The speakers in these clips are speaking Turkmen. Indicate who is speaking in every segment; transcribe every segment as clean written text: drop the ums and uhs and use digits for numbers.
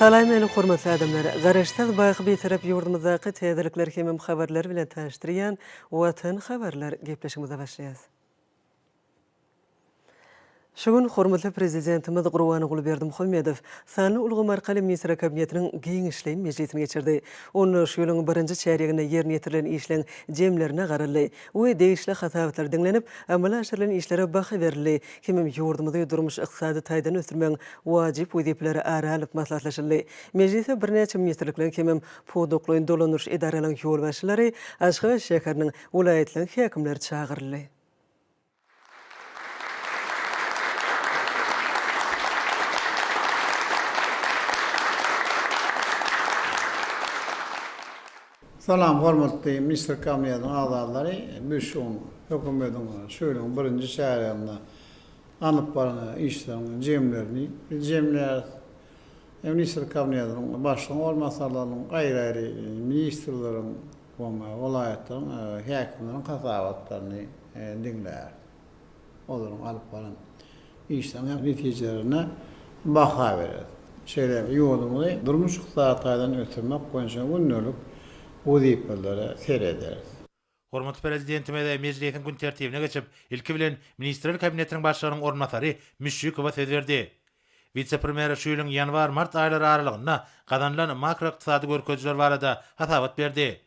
Speaker 1: Salam eli hormatly adamlar. Garaştaz baýy bir tarap ýurdumyzdaky täzelikler hemem habarlar bilen tanıştyrýan Watan habarlar gepleşigimize başlaýas. Şugun hormatly prezidentimiz Gurban Gulberdimuhammedow sanly ulgamy arkaly ministr kabinetiniň giňişli mejlisini geçirdi. Onu şu ýylyň birinji çäreginde ýerine ýetirilen işleň jemlerine garaly we degişli hatabatlar diňlenip, amala aşyrylan işlere baha berildi. Hemem ýurdumyzda durmuş ykdysady taýdan ötürmeň wajyp wezipleri aralyp maslahatlaşyldy. Mejlisde birnäçe ministrlikler hemem podoklyň dolanyş edaralaryň ýol başlary Aşgabat şäheriniň welaýetliň häkimleri çagyryldy.
Speaker 2: Salam hormatly ministr kabinetiniň agzalary, büşün hökümetiň şöýleň birinji şäherinde anyp baran işleriň jemler ministr kabinetiniň başlygy bolmasalarnyň gaýry ministrleriň we welaýetliň häkimleriň hasabatlaryny diňler. Olaryň alyp baran işleriň netijelerine baha berer. Şeýle ýurdumyzy durmuş ykdysadydan ötürmek boýunça günlük wezipelere sereder.
Speaker 3: Hormatly prezidentime de mejlisiň gün tertibine geçip, ilki bilen ministrler kabinetiniň başlygynyň ornatary Müşrikowa söz berdi. Vice-premier şu ýylyň ýanwar-mart aýlary aralygynda gadanlanan makroiqtisady görkezler barada hasabat berdi.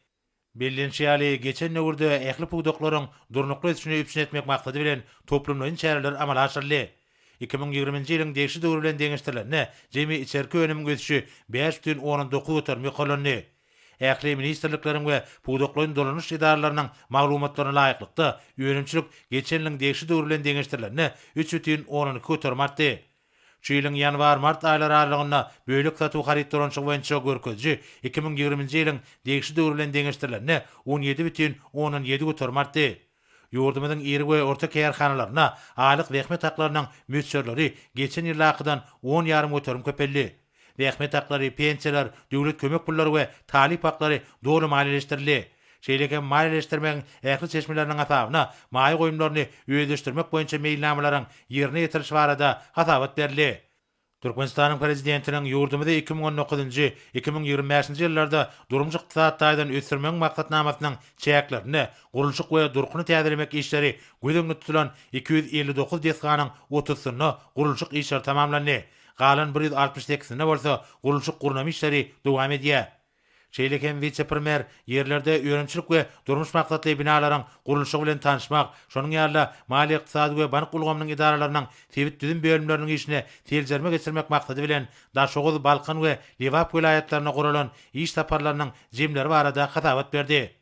Speaker 3: Bellenşýäli geçen nöwürde ähli puwdoklaryň durnukly üçine üpsün etmek maksady bilen toplumlaryň çäreler amala aşyrly. 2020-nji ýylyň degişli döwür bilen deňeşdirilenine jemi içerki önüm göçüşi 5,19 ötürmi kolony. Ähli ministrlikleriň we puwdoklaryň dolanyş edaralarynyň maglumatlaryna laýyklykda öňümçilik geçen ýylyň degişli döwür bilen deňeşdirilenine 3,12 ötürmi artdy. Şu ýylyň ýanwar-mart aýlary aralygynda böýlek satuw haritdoranyşy boýunça görkezji 2020-nji ýylyň degişli döwür bilen deňeşdirilenine 17,17 ötürmi artdy. Ýurdumyzyň iri we orta kärhanalaryna aýlyk rehmet haklarynyň müçerleri geçen ýylakydan 10,5 ötürmi köpeldi. Rehmet haklary, pensiýalar, döwlet kömek pullary we talip haklary dogry maliýeleşdirildi. Şeýleke maliýeleşdirmeň ähli çeşmeleriniň hasabyna maýy goýumlaryny öýleşdirmek boýunça meýilnamalaryň ýerine ýetiriş barada hasabat berildi. Türkmenistanyň prezidentiniň ýurdumyzda 2019-njy 2025-nji ýyllarda durmuş ykdysady taýdan ösürmeň maksatnamasynyň çäklerini, gurulşyk we durkuny täzelemek işleri gözeňde tutulan 259 desganyň 30-syny gurulşyk işleri tamamlandy. Galan 168-sine bolsa gurulşyk gurnama işleri dowam edýär. Şeýlekem vice-premier ýerlerde öňümçilik we durmuş maksatly binalaryň gurulşy bilen tanışmak, şonuň ýaly mali ykdysady we bank ulgamynyň idaralarynyň sebit düzüm bölümleriniň işine teljerme geçirmek maksady bilen Daşoğuz, Balkan we Liwap vilayetlerine guralan iş saparlarynyň jemleri barada hasabat berdi.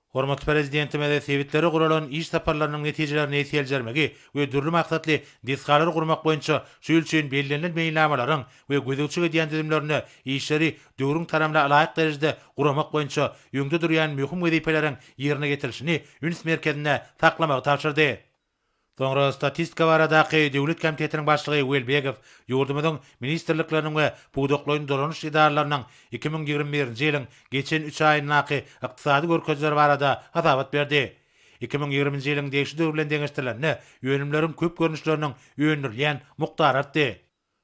Speaker 3: Hormatly prezidentime de sebitleri guralan iş saparlarynyň netijelerini teljermegi we dürli maksatly desgalary gurmak boýunça şu ýyl bellenlen meýilnamalaryň we gözegçi edýän düzümlerini işleri döwrüň taramla laýyk derejede guramak boýunça ýöňde durýan möhüm wezipeleriň ýerine getirişini üns merkezine taklamagy tapşyrdy. Soňra statistika baradaky döwlet komitetiniň başlygy Welbegow ýurdumyzyň ministrlikleriniň we puwdoklaryň dolanyş edaralarynyň 2021-nji ýylyň geçen 3 aýynaky ykdysady görkezleri barada hasabat berdi. 2020-nji ýylyň degişli döwür bilen deňeşdirilenine ýönümleriň köp görnüşleriniň öňürilýän mukdary artdy.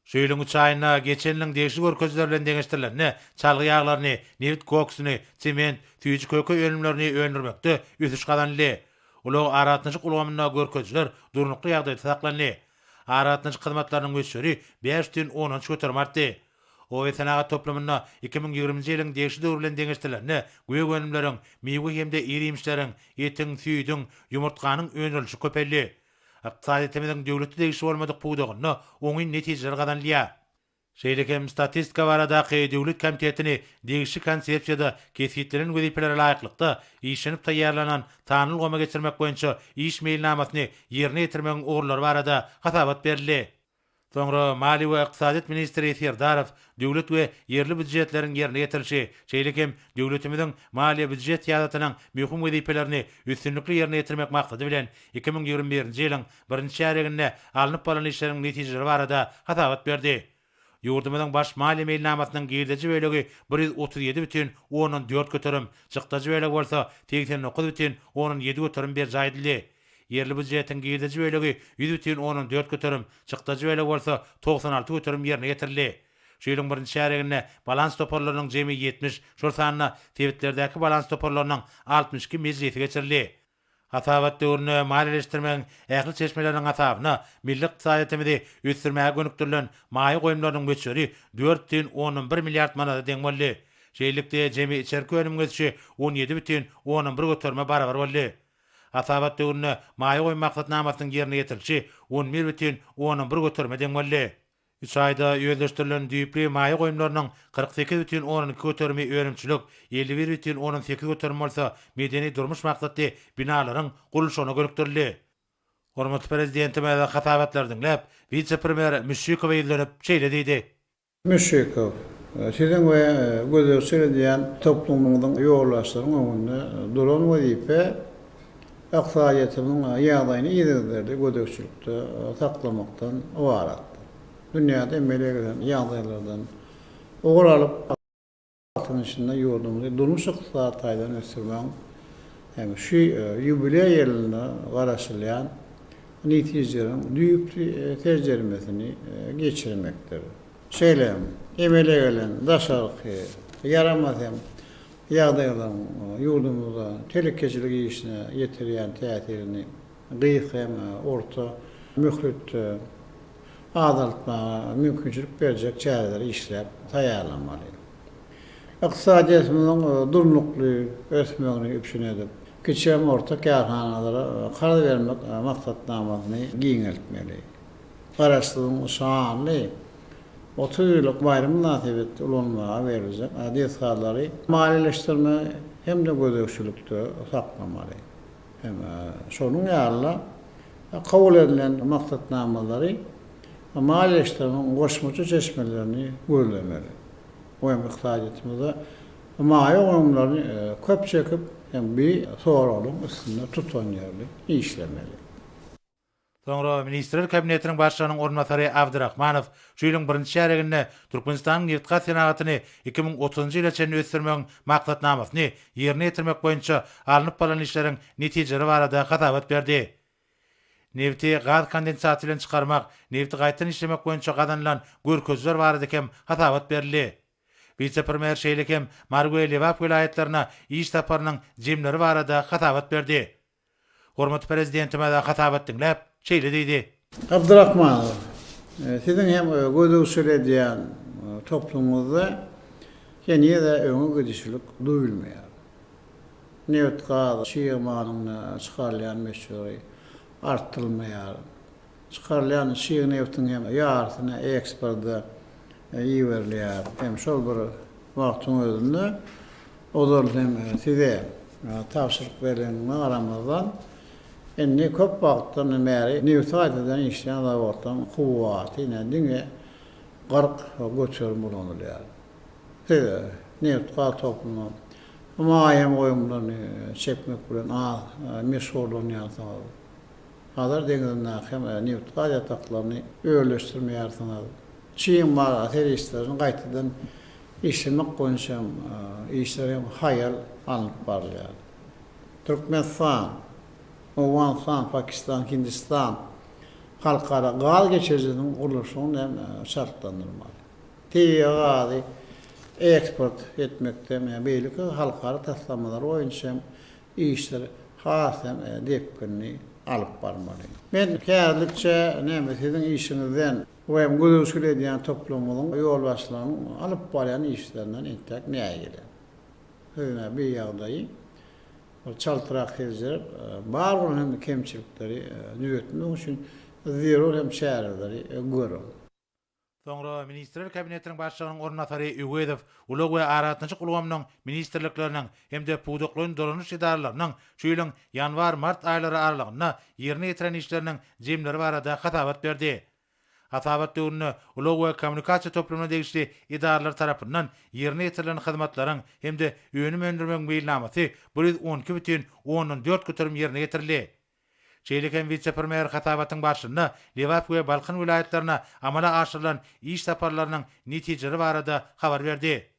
Speaker 3: Şu ýylyň 3 aýyna geçen ýylyň degişli görkezleri bilen deňeşdirilenine çalgy ýaglaryny, neft koksuny, sement, tüýji köke öňümlerini öňürmekde üsüş gadanly. Ular aratnyşyk ulgamyna görkezler durnukly ýagdaýda saklandy. Aratnyşyk hyzmatlarynyň göçüşi 5,10 ötürmi artdy. O etnaga toplumyna 2020-nji ýylyň degişli döwür bilen deňeşdirilenine göýe gönümleriň, meýwe hemde irimişleriň, etiň, süýdüň, ýumurtkanyň öňürilişi köpeldi. Ykdysadiýetimiziň döwletde degişli bolmadyk puwdogyny oňy netijeler gadanlýar. Şeýlekem statistika baradaky döwlet komitetini degişli konsepsiýada kesitlerin wezipeleri laýyklykda işlenip taýýarlanan tanul goma geçirmek boýunça iş meýilnamasyny ýerine ýetirmeň orlary barada hasabat berildi. Soňra Mali we Ykdysadyýet ministri Serdarow döwlet we ýerli büdjetleriň ýerine ýetirişi, şeýlekem döwletimiziň maliýe büdjet ýasatynyň möhüm wezipelerini üstünlikli ýerine ýetirmek maksady bilen 2021-nji ýylyň 1-nji çäreginde alınıp bolan işleriň netijeleri barada hasabat berdi. Ýurdumyzyň baş maliýe meýilnamasynyň girdeji bölegi 137,14 götürüm, çykdaji bölegi bolsa 89,17 götürüm berjaýdyldy. Yerli büdjetiň girdeji bölegi 100,14 götürüm, çykdaji bölegi bolsa 96 götürüm ýerine getirildi. Şu ýylyň birinji şäherinde balans toparlarynyň jemi 70, şol sanyna tebitlerdäki balans toparlarynyň 62 mejlisi geçirildi. Hasabat döwrüne maliýeleşdirmeň ähli çeşmeleriň hasabyna milli ykdysadyýetimizi ösdürmäge gönükdirilen maýy goýumlarynyň göçeri 4,11 milliard manata deň boldy. Şeýlelikde jemi içerki önüm geçişi 17,11 götürme barabar boldy. Hasabat döwrüne maýy goýum maksatnamasynyň ýerine ýetirilişi 11,11 götürme deň boldy. 3 ayda ýöleşdirilen düýpli maýy goýumlarynyň 48,12 götürme öňümçilik, 51,18 götürme bolsa, medeni durmuş maksatly binalaryň gurulşyna gönükdirildi. Hormatly prezidenti we hasabatlar dinläp, vice-premier Müşşikow ýylanıp şeýle diýdi.
Speaker 2: Müşşikow, sizin we gözleşýän diýen toplumyň ýollaşlaryň öňünde duran wazipe aqsaýatynyň ýagdaýyny ýerlerdi gözleşikde saklamakdan ibarat. Dünyada emele gelen ýagdaýlardan oguralyp altın içinde ýurdumyzy durmuş ykdysadydan ösürmäň hem şu ýubiley ýylyna garaşylýan netijelerin düýpli terjermesini geçirmekdir. Şeýlem emele gelen daşarky yaramaz hem ýagdaýlaryň ýurdumyza telekeçiligi işine ýetirýän täsirini gyýyk hem orta mühletde azaltmaga mümkinçilik berjek çäreleri işläp taýýarlanmaly. Ykdysadyýetimiň durnukly ösmegini üpşün edip, kiçem orta kärhanalara karar bermek maksatnamasyny giňeltmeli. Garaşlygyň şanly 30 ýyllyk baýram münasibetli ulanmaga berilýek adetçilary maliýeleşdirme hem de gözlegçilikde saklamaly. Hem şonuň ýalyna kabul edilen maksatnamalary maliýeleşdirmeň goşmacy çeşmelerini gözlemeli. O ykdysadyýetimize maýy goýumlaryny köp çekip hem bir soralyň üstünde tutan ýerli işlemeli.
Speaker 3: Soňra Ministrler Kabinetiniň başlygynyň ornatary Abdurrahmanow şu ýylyň birinji şäherinde Türkmenistanyň ýertkä senatyny 2030-njy ýyla çenli ösdürmeň maksatnamasyny ýerine ýetirmek boýunça alınıp bolan işleriň netijeleri barada hasabat berdi. Nefti gaz kondensatı bilen çıkarmak, nefti gaýtan işlemek boýunça gazanylan görkezler barada hem hasabat berildi. Vice-premier şeýlekem Margoýe Lewap vilayetlerine iş taparynyň jemleri barada hasabat berdi. Hormatly prezidentime de hasabat dinläp şeýle diýdi.
Speaker 2: Abdurrahmanow, sizin hem gözlegçilik diýen toplumymyzda ýene de öňe gidişlik duýulmaýar. Neft gaz şeýmanyny çykarlayan meşgul artdyrylmaýar. Çykarlayan şeý neftiň hem ýartyna eksportda ýerilýär. Hem şol bir wagtyň özünde odol hem size tapşyryk berilene garamazdan enne köp wagtdan bäri neftaýdan işleýän zavoddan kuwaty nädiňe 40 göçer bolanylýar. Size neft gaz toplumy maýym goýumlaryny çekmek bilen meşgullanýar. Hazır deňizden hem neft gaz ýataklaryny öýleşdirmeýärsiňiz. Çiğin var ateistlerin gaýtadan işlemek boýunça işleri hayal alınıp barýar. Türkmenistan, Awganistan, Pakistan, Hindistan halkara gaz geçirjiniň gurulşyny hem şartlandyrmaly. Gazy eksport etmekde beýleki halkara taslamalar boýunça işler hasam depkinni alyp barmaly. Men kärlikçe näme sizin işinizden we gözlegçilik diýen toplumyň ýolbaşlaryny alyp barýan işlerinden entek näme gelir? Höne bir ýagdaý çaltyrak hezir bar bolan kemçilikleri düýetmek üçin zero hem şäherleri görün.
Speaker 3: Soňra Ministrler Kabinetiniň başlygynyň ornatary Üwedow ulug we aratyncı gulgamynyň ministrlikleriniň hemde puduklaryň dolanyş idaralarynyň şu ýylyň ýanwar-mart aýlary aralygynda ýerine ýetiren işleriniň jemleri barada hasabat berdi. Hasabat döwrüne ulug we kommunikasiýa toplumyna degişli idaralar tarapyndan ýerine ýetirilen hyzmatlaryň hemde öňünü öndürmek beýlenamasy 112,14 götürüm ýerine ýetirildi. Şeýlekem vice-premier hasabatyň başynda Lewap we Balkan vilayetlerine amala aşyrylan iş taparlarynyň netijeleri barada habar berdi.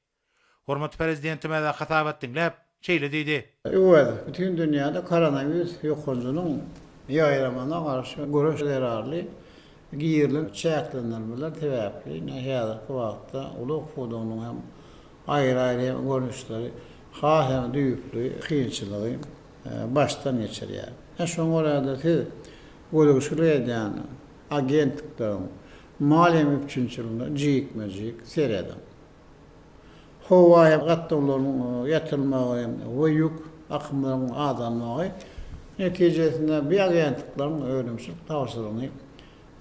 Speaker 3: Hormatly prezidentime de hasabat dinläp şeýle diýdi.
Speaker 2: Bütün dünyada koronavirüs ýokunjunyň ýaýramana garşy görüşleri arly giýirilip çäklendirmeler täbäpli nähäzirki wagtda uluk fodonuň hem aýry-aýry görnüşleri hem düýüklü kynçylygy baştan geçirýär. Şoň orada görüşleri edýän agentlikler maliýe mümkinçiliginde jigmejik serýär. Howaya gatdalaryň ýatylmagy we ýük akymlaryň azalmagy netijesinde bir agentliklaryň ölümsüz tawsirlygyny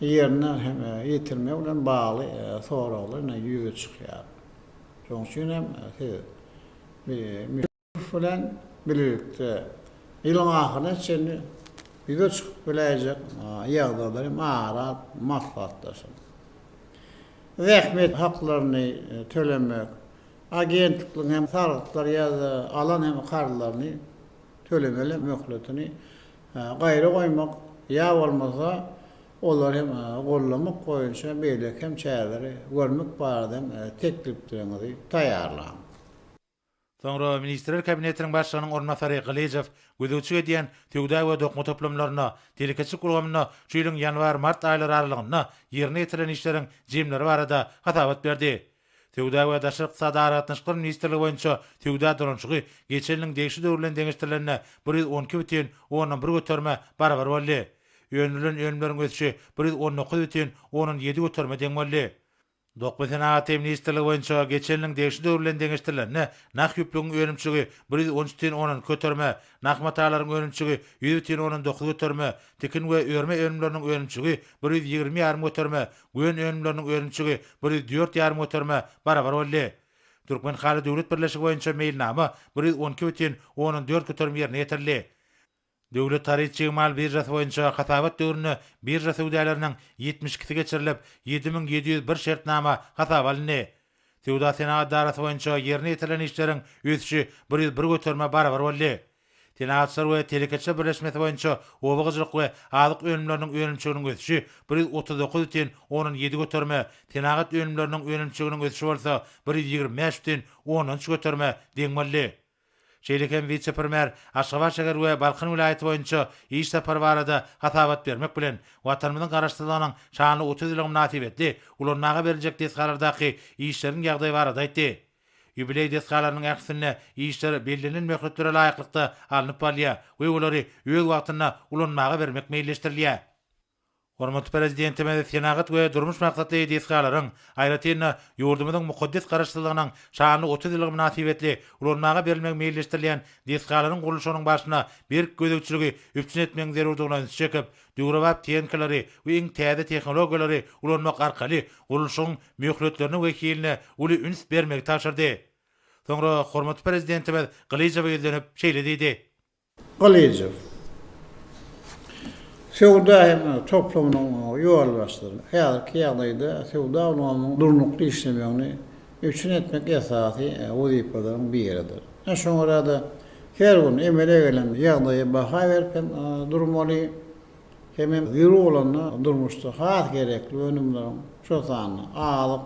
Speaker 2: ýerine hem ýetirme bilen bagly soraglary ýüze çykýar. Şoň üçin hem bir bilen birlikde ýylyň ahyryna çenli ýüze çykyp biläjek ýagdaýlary marat maslahatlaşyr. Rahmet haklaryny tölemek agentlikliň hem sargıtlar ýa-da alan hem karlaryny tölemeli möhletini gaýra goýmak ýa bolmasa olar hem gollamak goýunça beýlek hem çäleri görmek baradam tekliplerini taýarlan.
Speaker 3: Soňra Ministrler Kabinetiniň başlygynyň ornatary Galejew gözüçi edýän töwda we dokma toplamlaryna, telekeçi programyna şu ýylyň ýanwar-mart aýlary aralygyna ýerine ýetiren işleriň jemleri barada hatabat berdi. Töwda we daşary ykdysady aratnaşyklary ministrligi boýunça töwda durançygy geçenliň degişi döwrülen deňişdirlerine 112,1 göterme barabar boldy. Ýönülen ölümleriň ötüşi 119,7 göterme deň boldy. Dokma Senaty ministrligi boýunça geçenliň degişi döwrülen deňişdirlerine nak ýüplügiň ölümçigi 113,10 göterme, nak matalaryň ölümçigi 100,9 göterme, tekin we örme ölümleriniň ölümçigi 120,5 göterme, göň ölümleriniň ölümçigi 104,5 göterme barabar boldy. Türkmen Haly Döwlet Birleşigi boýunça meýilnama 112,14 göterme ýerine ýetirildi. Döwlet taryhçy mal birjasy boýunça hatabat döwrüne birja sowdaýlarynyň 72-si geçirilip 7701 şertnama hatap alyndy. Sowda senaty darasy boýunça ýerine ýetirilen işleriň ötüşi 101 göterme barabar boldy. Tenatsar we telekeçe birleşmesi boýunça obagyjylyk we azyk ölümleriniň ölümçiginiň ötüşi 139,17 göterme, tenagat ölümleriniň ölümçiginiň ötüşi bolsa 125,10 göterme deň boldy. Şeýleken vice-premier Aşgabat şäher we Balkan vilayaty boýunça iş sapary barada hatabat bermek bilen watanymyzyň garaşdyrlygynyň şanly 30 ýylyg münasibetli ulanmaga berilejek desgalardaky işleriň ýagdaýy barada aýtdy. Ýubiley desgalarynyň aksine işler belirlenen möhletlere laýyklykda alınıp bolýar we olary öz wagtyna ulanmaga bermek meýilleşdirilýär. Hormat prezidentime senagat we durmuş maksatly desgalaryň aýratyna ýurdumyzyň mukaddes garaşdyrlygynyň şanly 30 ýylyg münasibetli ulanmaga berilmek meýilleşdirilýän desgalaryň gurulşynyň başyna bir gözegçiligi üpçün etmeň zerurdygyny çekip, döwrewap teňkelleri we iň täze tehnologiýalary ulanmak arkaly gurulşyň möhletlerini wekiline uly üns bermek taşyrdy. Soňra hormat prezidentime Galejew ýönelenip şeýle diýdi.
Speaker 2: Galejew Sewda hem toplamynyň ýol başlary. Häzirki ýagdaýda sewda ulanyň durnukly işlemegini üçin etmek esasy wazipalaryň biridir. Şoň arada her gün emele gelen ýagdaýa baha berip durmaly. Hem zero olany durmuşda has gerekli önümleriň şo sany alyp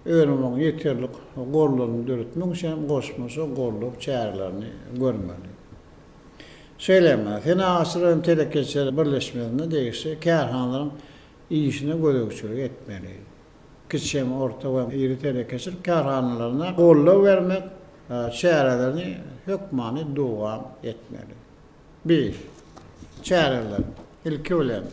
Speaker 2: önümüň ýeterlik gorlaryny döretmek üçin goşmuşy gorluk çärelerini görmeli. Söyleme, Senatyň telekeçe birleşmesinde degişi kärhanlaryň işine gözegçilik etmeli. Kiçem, orta we iri telekeçe kärhanlaryna gollap bermek, çärelerini hökmany dowam etmeli. 1. Çäreler ilki bilen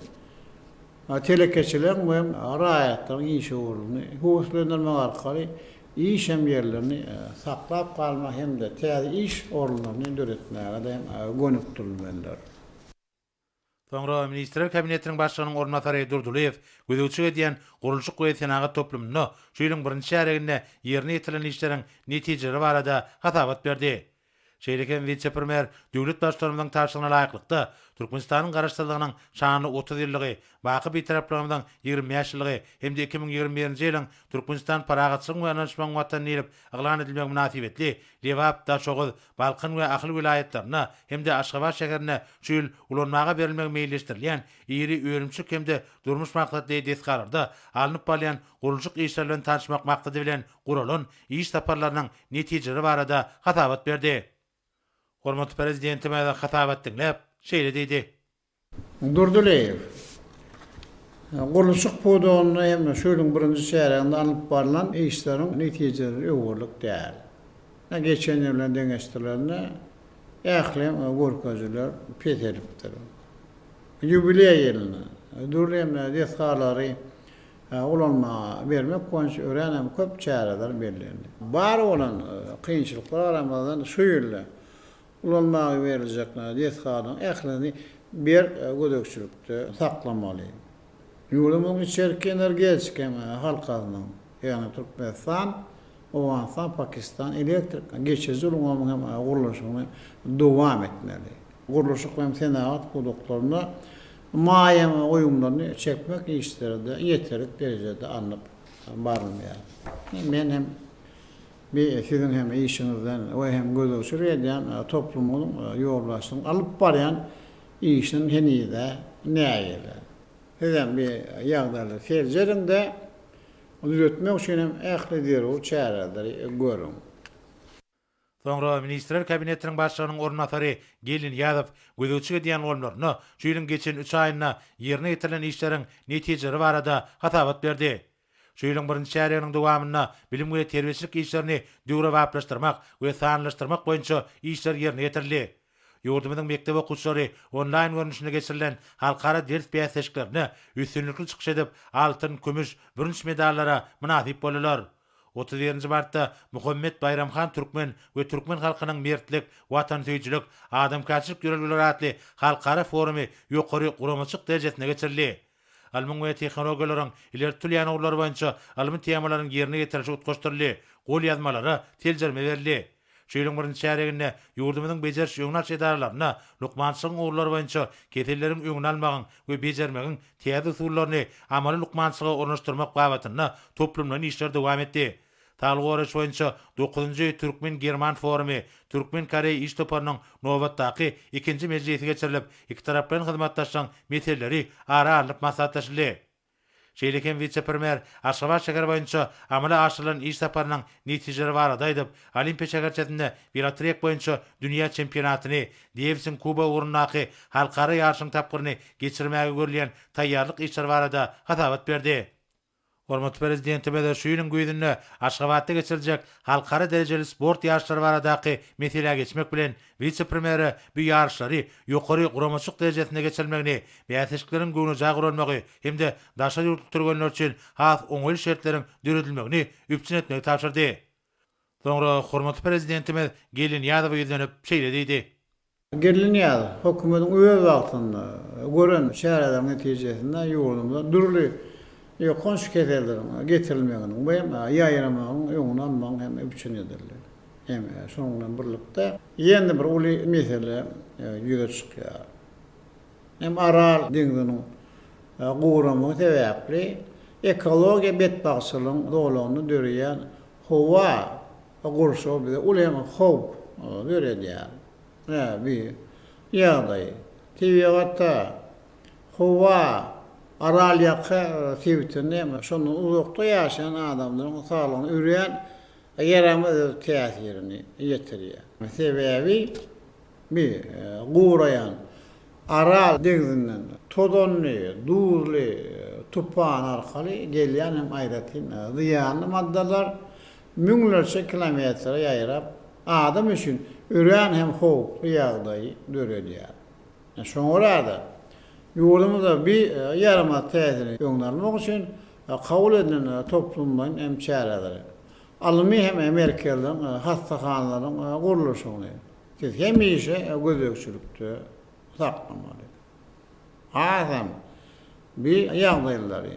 Speaker 2: telekeçeler we raýatlaryň işi uruny howslanmak arkaly iş hem yerlerini saklap kalma hem de täze iş orunlaryny döretmäge de gönükdirilmelidir.
Speaker 3: Soňra Ministrler Kabinetiniň başlygynyň ornatary Durduliýew gözegçi edýän gurulşyk we senagat toplumyny şu ýylyň birinçi şäherinde ýerine ýetirilen işleriň netijeleri barada hatabat berdi. Şeýleken vice-premier döwlet başçylarynyň taşygyna laýyklykda Türkmenistanyň garaşdyrlygynyň şanly 30 ýyllygy, baky bitiraplarymyň 20 ýaşlygy hem de 2021-nji ýylyň Türkmenistan paragatçylygyň we anlaşmagyň watan ýerip aglan edilmek münasibetli Lewap, Daşoğuz, Balkan we Ahly vilayatlaryna hem de Aşgabat şäherine şu ýyl ulanmaga berilmek meýilleşdirilýän iri ölümçük hem de durmuş maksatly desgalarda alınıp bolýan gurulşyk işler bilen tanışmak maksady bilen guralan iş saparlarynyň netijeleri barada hatabat berdi. Hormat prezidentime hatabat dinlep şeýle diýdi.
Speaker 2: Durduliýew Guruluşyk podogyny hem şöýlüň birinji şäherinde alyp barılan işleriň netijeleri öwürlik däl. Geçen ýyllar deňeşdirlerine ählem gorkazylar petelipdir. Jubiley ýylyna durlemle desgalary ulanma bermek konuş öğrenem köp çareler belirlendi. Bar olan kıyınçılıklar aramadan şu ýylla ulanmagy beriljekler desgalyň ählini bir gödökçülükde saklamaly. Ýurdumyň içerki energetik halkasynyň, ýani Türkmenistan, Owganistan, Pakistan elektrik geçici ulgamyň guruluşyny dowam etmeli. Guruluşyk hem senaat koduklarına mayem oýumlaryny çekmek işlerinde yeterlik derecede anlıp barılmaýar. Men hem bir sizin hem işinizden we hem gödökçülük eden toplumyň ýolbaşyny alyp barýan işiniň henide näýeli. Hem bir ýagdaýlar serjerinde düzeltmek üçin hem ähli derw çäreleri görüň.
Speaker 3: Soňra Ministrler Kabinetiniň başlygynyň ornatary Gelin ýazyp, gödökçülük diýen golmaryny şuýlyň geçen 3 aýyna ýerine getirilen işleriň netijeleri barada hatabat berdi. Şuýlyň birinji çäreginiň dowamyna bilim we terbiýeçilik işlerini döwre wagtlaşdyrmak we sanlaşdyrmak boýunça işler ýerine getirildi. Ýurdumyň mekdep okuwçylary online görnüşinde geçirilen halkara ders beýleşiklerini üstünlikli çykyş edip altyn, kümüş, bürünç medallara munasip bolýarlar. 31 martda Muhammed Bayramxan Türkmen we Türkmen halkynyň mertlik, watansyjylyk, adamkaçylyk ýörelgeleri atly halkara forumy ýokary guramaçyk derejesine geçirildi. Alman we tehnologiýalaryň ilertilýän ugulary boýunça almy temalaryň ýerine getirilişi utgaşdyryldy. Gol ýazmalary teljerme berildi. Şeýleň birinji çäreginde ýurdumyň bejerş ýöňnaş edaralaryna lukmançylyk ugulary boýunça keteleriň öňüne almagyň we bejermegiň täze usullaryny amaly lukmançylyga ornaşdyrmak gabatyna toplumlaryň işleri dowam etdi. Talgorış boýunça 9-njy Türkmen-German forumy Türkmen-Korey iş toparynyň nowatdaky 2-nji mejlisi geçirilip, iki tarap bilen hyzmatlaşan meseleleri ara alyp maslahatlaşyldy. Şeýlekem vice-premier Aşgabat şäher boýunça amala aşyrylan iş saparynyň netijeleri barada aýdyp, Olimpiýa şäherçesinde biatlon boýunça dünýä çempionatyny, Davisin Kuba urunaky halkara ýarşyň tapgyryny geçirmäge görülen taýýarlyk işler barada hatabat berdi. Hormatly prezidentime de şuýlyň güýdünde Aşgabatda geçiriljek halkara derejeli sport ýarşlary baradaky meseleye geçmek bilen vice-premieri bu ýarşlary ýokary guramaçyk derejesine geçirilmegini, beýleşikleriň göňe jagyrylmagy hemde daşa ýurtdurganlar üçin has oňaly şertleriň döredilmegini üpçün etmegi tapşyrdy. Soňra hormatly prezidentime Gelin ýazyp ýüzlenip şeýle diýdi.
Speaker 2: Gelin ýazyp hökümetiň öz wagtynda gören şäherler netijesinde ýurdumda durly konuşuk edelim, getirilmeğinin, bu hem yayınlamanın, öňüne almagyň hem üpçün edilir. Hem şonunla birlikde ýene bir uly mesele ýüze çykýar. Hem Aral deňiziniň guramy sebäpli ekologiýa betbaçylygyň dolagyny döreýän howa gurşy bilen uly hem howp döredýär. Bir ýagdaý. Tiýatda howa Aral ýaky sebitinde şonu uzakda ýaşaýan adamlaryň saglygyny öýrän ýerame täsirini ýetirýär. Sebäbi bir gurayan Aral deňizinden todonly, duzly, tupan arkaly gelýän hem aýratyn ziýanly maddalar müňlerçe kilometre ýaýrap adam üçin öýrän hem howply ýagdaý döredýär. Şoňra da ýurdumyzda bir ýarama täsiri ýoňnarmak üçin kabul edilen toplumlaryň hem çäreleri. Almy hem Amerikalyň hastahanalaryň gurulşyny. Siz hemişe gödökçülükde saklamaly. Adam bir ýagdaýlary,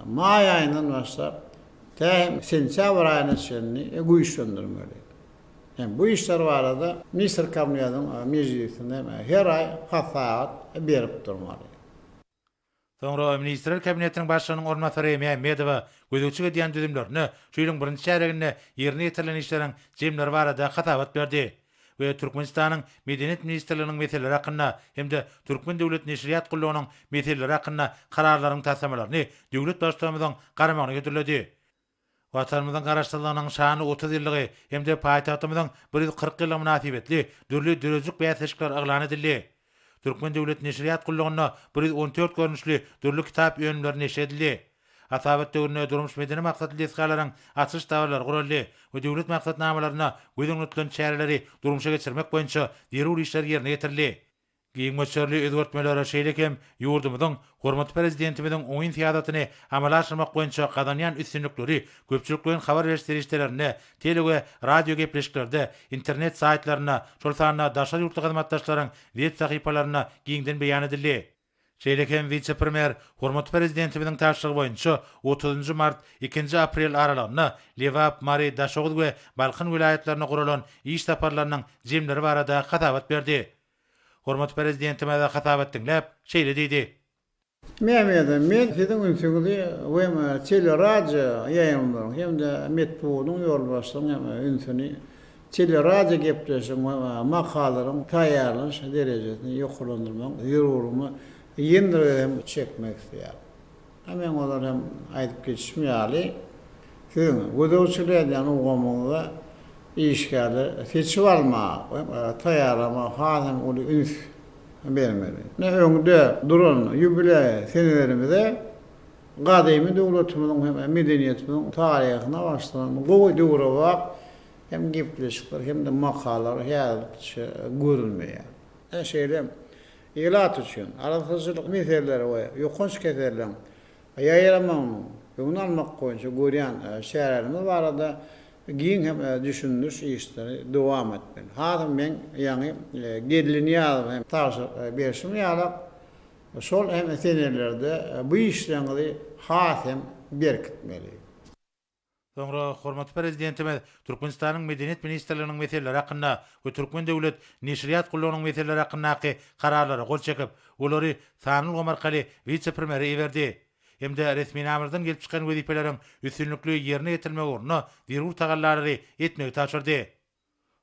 Speaker 2: may aýyndan başlap sentyabr aýyna çenli güýçlendirmeli. Hem bu işler barada Ministr Kabinetiň meclisinde her ay hasaat berip durmaly.
Speaker 3: Soňra Ministrler Kabinetiniň başlygynyň ornatary Mehmedowa gödökçülük diýen düzümlerini şuýlyň birinji çäreginde ýerine getirilen işleriň jemleri barada hatabat berdi we Türkmenistanyň Medeniyet Ministrliginiň meseleleri hakynda hemde Türkmen döwlet neşriýat gullugynyň meseleleri hakynda kararlaryň tasamalaryny döwlet başçylygymyzyň garamagyna götürildi. Watanymyzyň garaşdyrylanyň şany 30 ýyllygy hemde paýtagtymyzyň 140 ýylyna münasibetli dürli dörejlik beýleşikler aglan edildi. Türkmen Döwlet Neşriyat Gullugyna 14 görnüşli dürli kitap öňümleri neşedildi. Atabat döwrüne durmuş medeni maksatly deskalaryň açyş dawarlary guruldy we döwlet maksatnamalaryna göýden ötülen çäreleri durmuşa geçirmek boýunça derur işler ýerine getirildi. Giňmeçerli özgertmelere şeýlekem ýurdumyzyň hormatly prezidentimizin oýun fiýadatyny amala aşyrmak boýunça gadanýan üstünlikleri köpçülikden habar berişlerine, tele we radio gepleşiklerde, internet saytlaryna, şol sanyna daşa ýurtly hyzmatdaşlaryň web sahypalaryna giňden beýan edildi. Şeýlekem vice-premier hormatly prezidentimizin taşlygy boýunça 30 mart 2 aprel aralygyna Lewap, Mari, Daşoğuz we Balkyn vilayetlerine guralan iş taparlarynyň jemleri barada hatabat berdi. Hormatly prezidentime de hatabat dinläp şeýle diýdi.
Speaker 2: Men sizin ünsüňizi we tele radio ýaýanlaryň hem-de metbunyň ýolbaşçylygyň hem ünsüni tele radio gepleşiň we makalaryň taýýarlanyş derejesini ýoklandyrmak ýerurumy ýendirem çekmek istýär. Men olar hem aýdyp geçişmýäli. Sizin gözöçülerden ugamagyňyza işgärli seçip almak, taýýarlama, hazım uly üns bermeli. Ne öňde duran ýübiley senelerimizde gadymy döwletimiziň hem medeniýetimiziň taryhyna başlanan gowy döwre wagt hem gepleşikler hem de makalar ýa-da görülmeýär. Şeýle elat üçin arasyzlyk meselleri we ýokunç keserler ýaýramagyň ýoňdan almak boýunça görýän şäherlerimiz barada giň hem düşündüş işleri dowam etmeli. Hazım men ýani gedilýär hem taşy berişim ýaly şol hem senelerde bu işleňi hasem berkitmeli.
Speaker 3: Soňra hormatly prezidentimiz Türkmenistanyň medeniýet ministrliginiň meselleri hakynda we Türkmen Döwlet Neşriyat Gullugynyň meselleri hakyndaky kararlara gol çekip, olary Sanul Gomarkaly vice-premier iwerdi. Hem de resmi namerden gelip çykan wezipeleriň üstünlikli ýerine getirmek ugruna derur tagallary etmegi taşyrdy.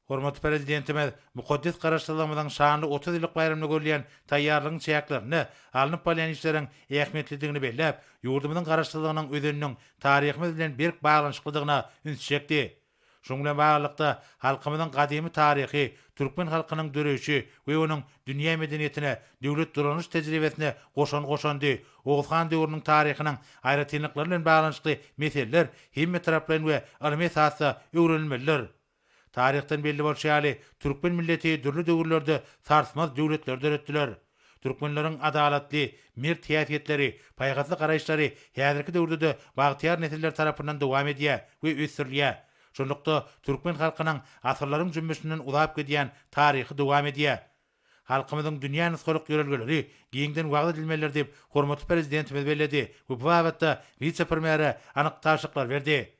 Speaker 3: Hormatly prezidentimiz mukaddes garaşdyrmamyzyň şanly 30 ýyllyk bayramyny görleýän taýýarlygyň çäklaryny alınıp bolýan işleriň ähmiýetlidigini belläp, ýurdumyzyň garaşdyrlygynyň özüniň taryhymyz bilen berk baglanşyklydygyna üns çekdi. Şoň bilen baglykda halkymyzyň gadymy taryhy, türkmen halkynyň döreşi we onuň dünýä medeniýetine, döwlet duranyş tejribesine goşan-goşandy. Oğuzhan döwrüniň taryhynyň aýratynlyklary bilen baglanşykly meseleler hemme taraplaryn we alamy esasda öwrenilmelidir. Taryhdan belli bolýaly, türkmen milleti dürli döwürlerde sarsmaz döwletler döretdiler. Türkmenleriň adalatly, mert hiýatleri, paýgazly garaýşlary häzirki döwürde de bagtyar nesiller tarapyndan dowam edýär we ösürilýär. Şonlukda türkmen halkynyň asyrlaryň jümmesinden uzap gidýän taryhy dowam edýär. Halkymyzyň dünýä nusgalyk ýörelgeleri giňden wagt edilmelidir diýip hormatly prezidentimiz belledi we bu wagtda vice-premier anyk taşyklar berdi.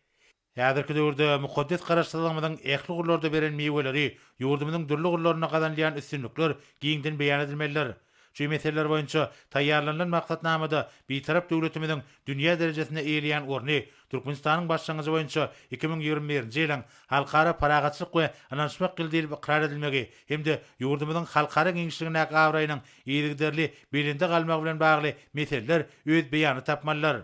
Speaker 3: Häzirki döwürde mukaddes garaşdyrmamyzyň ähli gurlarda beren meweleri ýurdumyzyň dürli gurlaryna gadanlýan üstünlikler giňden beýan edilmelidir. Şu meseleler boýunça taýýarlanan maksatnamada bitarap döwletimiziň dünýä derejesinde eýleýän orny Türkmenistanyň başlangyjy boýunça 2021-nji ýylyň halkara paragatçylyk we ananşmak gildiýilip ikrar edilmegi hem-de ýurdumyzyň halkara giňişligine gawraýynyň ýygyderli belinde galmagy bilen bagly meseleler öz beýany tapmalylar.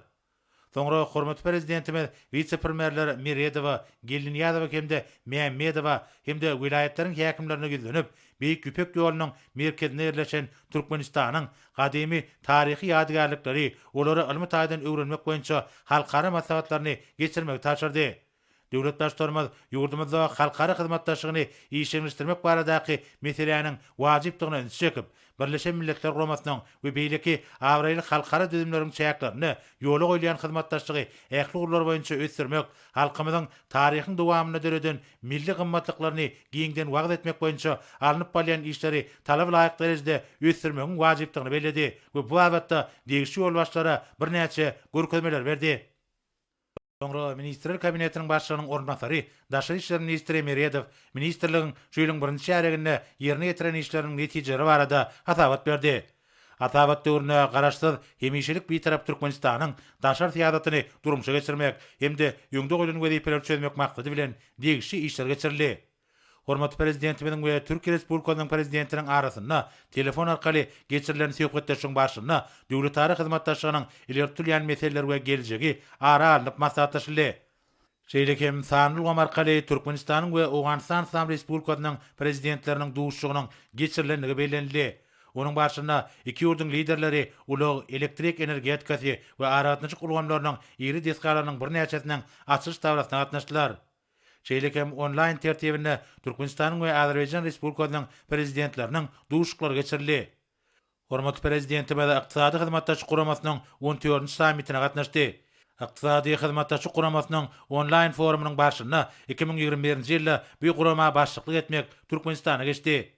Speaker 3: Soňra hormatly prezidentimiz vice-premierler Miredowa, Gelinýadowa hemde Mehmedowa hemde vilayetleriň häkimlerine gizlenip, Beýik Güpek ýolunyň merkezine ýerleşen Türkmenistanyň gadymy taryhy ýadygärlikleri, olary ilmi taýdan öwrenmek boýunça halkara maslahatlaryny geçirmek taşyrdy. Döwletdaşlarymyz ýurdumyzda halkara hyzmatdaşlygyny işleňişdirmek baradaky meseleleriň wajypdygyny üns çekip, Birleşen Milletler Guramasynyň we beýleki awraýly halkara düzümleriň çäklaryny ýola goýulan hyzmatdaşlygy ähli gurlar boýunça ösdürmek, halkymyzyň taryhyny dowamyna döreden milli gymmatlyklaryny giňden wagt etmek boýunça alınıp bolýan işleri talap laýyk derejede ösdürmegiň wajypdygyny belledi we bu wagtda degişli ýolbaşçylara birnäçe görkezmeler berdi. Soňra Ministrler Kabinetiniň başlygynyň ornatary Daşary işler ministri Miredow ministrligiň şu ýylyň 1-nji ýarygynda ýerine getiren işleriň netijeleri barada hatabat berdi. Hatabat döwrüne garaşsyz hemişelik bir tarap Türkmenistanyň daşar fiýadatyny durmuşa geçirmek hem-de ýöňde goýulan wezipeler çözmek maksady bilen degişli işler geçirildi. Hormatly prezidentimiň we Türkiýe Respublikasynyň prezidentiniň arasynda telefon arkaly geçirilen söhbetleriniň başynda döwlet taryhy hyzmatdaşlygynyň ilertilýän meseleler we geljegi ara alyp maslahatlaşyldy. Şeýlekem Sanul Gomarkaly Türkmenistanyň we Owganistan Respublikasynyň prezidentleriniň duşugynyň geçirilenligi bellenildi. Onun başına iki ýurdun liderleri ulug elektrik energetikasy we aratnyçyk gurgamlarynyň iri deskalarynyň bir näçesinden açyş dawratyna gatnaşdylar. Şeýlekem online tertibinde Türkmenistanyň we Azerbaýjan Respublikasynyň prezidentleriniň duşuklary geçirildi. Hormat prezidenti we ykdysady hyzmatdaşlyk guramasynyň 14-nji sammitine gatnaşdy. Ykdysady hyzmatdaşlyk guramasynyň online forumynyň başyna 2021-nji ýylda bu gurama başçylyk etmek Türkmenistana geçdi.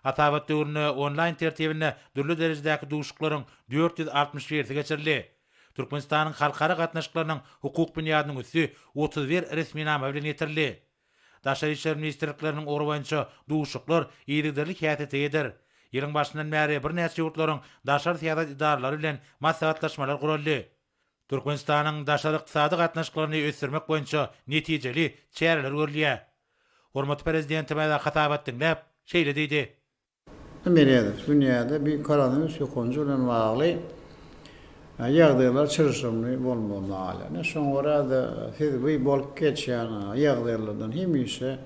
Speaker 3: Atabat döwrüne online tertibinde dürli derejedäki duşuklaryň 461-si geçirildi. Türkmenistanyň halkara gatnaşyklarynyň hukuk bunyadynyň üstü 31 resminama bilen ýetirildi. Daşary işler ministrlikleriniň orwança duşuklar ýerderlik häsiýetde eder. Ýylyň başyndan bäri bir näçe ýurtlaryň daşary siýasat idaralary bilen maslahatlaşmalar guruldy. Türkmenistanyň daşary ykdysady gatnaşyklaryny ösürmek boýunça netijeli çäreler görülýär. Hormat prezidenti bäde hatabat dinläp şeýle diýdi.
Speaker 2: Dünyada bir koronavirüs ýokunjy bilen bagly ýagdaýlar çyrşymly bolmaly hala. Şoňra da siz bu bolup geçýän ýagdaýlardan hemişe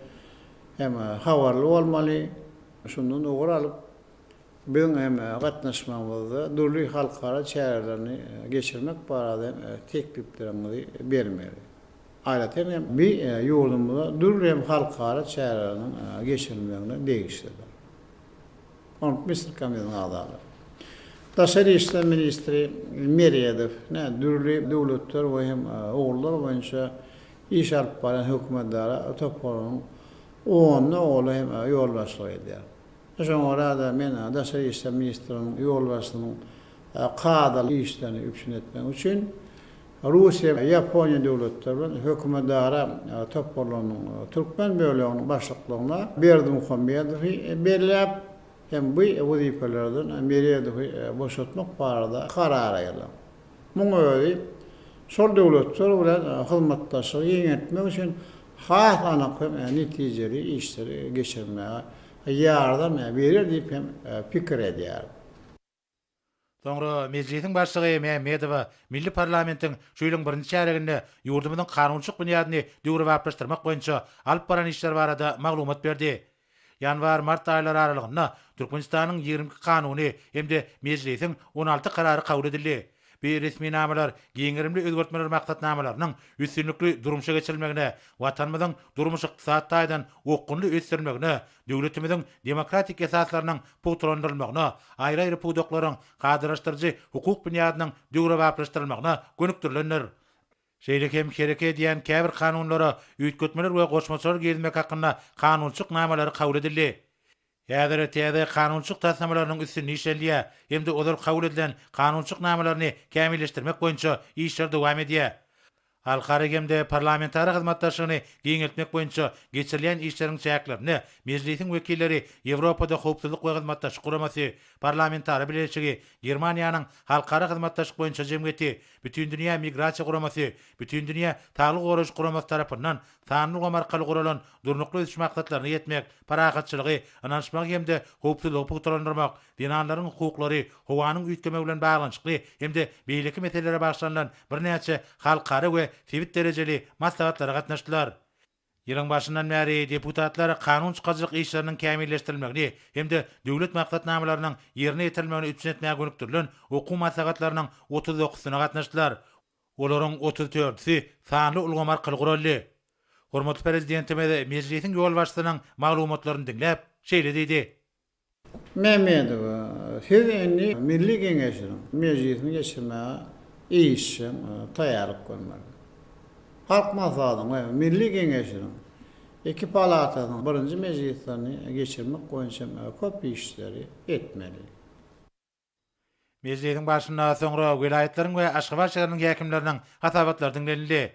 Speaker 2: hem habarly bolmaly. Şundan dogry alyp bizim hem gatnaşmamyzda dürli halkara çärelerini geçirmek barada tekliplerimizi bermeli. Aýraten hem bir ýurdumyzda dürli hem halkara çärelerini geçirilmegine degişdirdi. Mr. Kamil'in adalı. Daşary işler ministri Meryedev, dürli döwletler we hem oğullar boýunça iş alyp baran hökümetdara toplaryň oňa oğlu hem ýol başlygy edýär. Şoňra da men daşary işler ministriniň ýol başlygynyň qadaly işlerini üpsün etmek üçin Russiýa, Ýaponiýa döwletleri bilen hökümetdara toplaryň türkmen böleginiň başlyklaryna Berdimuhammedowy berläp hem bu wazifelerden Meryedewi boşaltmak barada karar aldy. Muňa öýdi, şol döwletler bilen hyzmatdaşlyk ýeňetmek üçin has anyk netijeli işleri geçirmäge ýardam berer diýip hem pikir edýär.
Speaker 3: Soňra mejlisiň başlygy Mehmedow Milli Parlamentiň şu ýylyň 1-nji çäreginde ýurdumyzyň kanunçylyk bunyadyny döwrüp aplaşdyrmak boýunça alyp baran işler barada maglumat berdi. Yanvar-mart aýlary aralygynda Türkmenistanyň 20 kanuny hemde mejlisiň 16 karary kabul edildi. Bir resminamalar giňerimli özgertmeler maksatnamalarynyň üstünlikli durumşa geçirilmegine, watanymyzyň durmuş ykdysat taýdan okunly ösdürmegine, döwletimiziň demokratik esaslarynyň putrandyrylmagyna, aýry-aýry pudoklaryň gadyraşdyrjy hukuk bunyadynyň döwrüp aplaşdyrylmagyna gönükdirilenler. Şeýlekem kereke diýen käbir kanunlara üýtgetmeler we goşmaçlar gelmek hakynda kanunçylyk namalary kabul edildi. Ýa-da täze kanunçylyk tasnamalarynyň üstünde işlenýär, hemde olar kabul edilen kanunçylyk namalaryny kämilleşdirmek boýunça işler dowam edýär. Halkara hemde parlamentary hyzmatdaşlygyny giňeltmek boýunça geçirilen işleriň çäklerini mejlisiň wekilleri Ýewropada howpsuzlyk we hyzmatdaşlyk guramasy, parlamentary bileşigi, Germaniýanyň halkara hyzmatdaşlyk boýunça jemgyýeti, bütün dünýä migrasiýa guramasy, bütün dünýä taýlyk goraş guramasy tarapyndan sanly gomarkaly guralan durnukly ösüş maksatlaryny ýetmek, paragatçylygy, ananşmak hemde howpsuzlygy putrandyrmak, dinanlaryň hukuklary, howanyň üýtgeme bilen baglanyşykly hemde beýleki meselelere başlanýan bir näçe halkara we sivit derejeli maslahatlara gatnaşdylar. Ýylyň başyndan bäri deputatlar kanun çykaryjyk işleriniň kämilleşdirilmegini hemde döwlet maksatnamalarynyň ýerine ýetirilmegini üpsün etmäge gönükdirilen okuw maslahatlarynyň 39-syna gatnaşdylar. Olaryň 34-si sanly ulgam arkaly guruldy. Hormat prezidentime de mejlisiň ýol başlygynyň maglumatlaryny dinläp şeýle diýdi.
Speaker 2: Mehmedow, siz endi Milli Geňeşiniň mejlisini geçirmäge işin taýýarlyk görmeli. Halk maslahatynyň Milli Geňeşiniň iki palatasynyň 1-nji mejlislerini geçirmek boýunça köp işleri etmeli.
Speaker 3: Mejlisiň başyndan soňra vilayatleriň we Aşgabat şäheriniň häkimleriniň hatabatlary dinlenildi.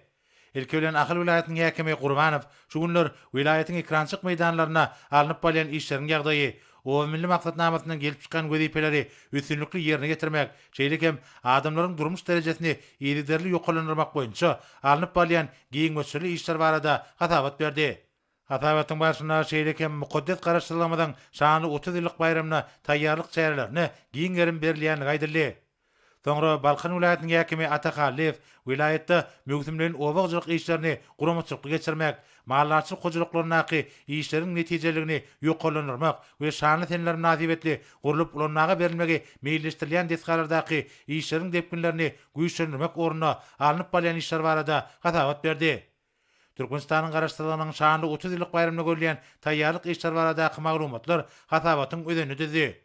Speaker 3: Ilki bilen Akyl vilayatynyň häkimi Gurbanow şu günler vilayatyň ekrançyk meýdanlaryna alınıp bolýan işleriň ýagdaýy, o milli maksatnamasynyň gelip çykan wezipeleri üstünlikli ýerine getirmek, şeýlekem adamlaryň durmuş derejesini ýerderli ýokalandyrmak boýunça alınıp bolýan giňmeçli işler barada hatabat berdi. Hatabatyň başyna şeýlekem mukaddes garaşdyrylmadan şany 30 ýyllyk bayramyna taýýarlyk çärelerini giňerim berilýän gaýdyldy. Soňra Balkan vilayatynyň häkimi Atakalliw vilayatda mögümlerin obagçylyk işlerini guramaçylyk geçirmek, mallarçylyk hojuluklarynaky işleriň netijeligini ýokalanyrmak we şanly tenler nazibetli gurulup ulanmaga berilmegi meýilleşdirilýän desgalardaky işleriň depkinlerini güýçlendirmek oruna alınıp balyan işler barada gatabat berdi. Türkmenistanyň garaşdyrylanyň şanly 30 ýyllyk bayramyny görleýän taýýarlyk işler baradaky maglumatlar gatabatyň ödeni düzdi.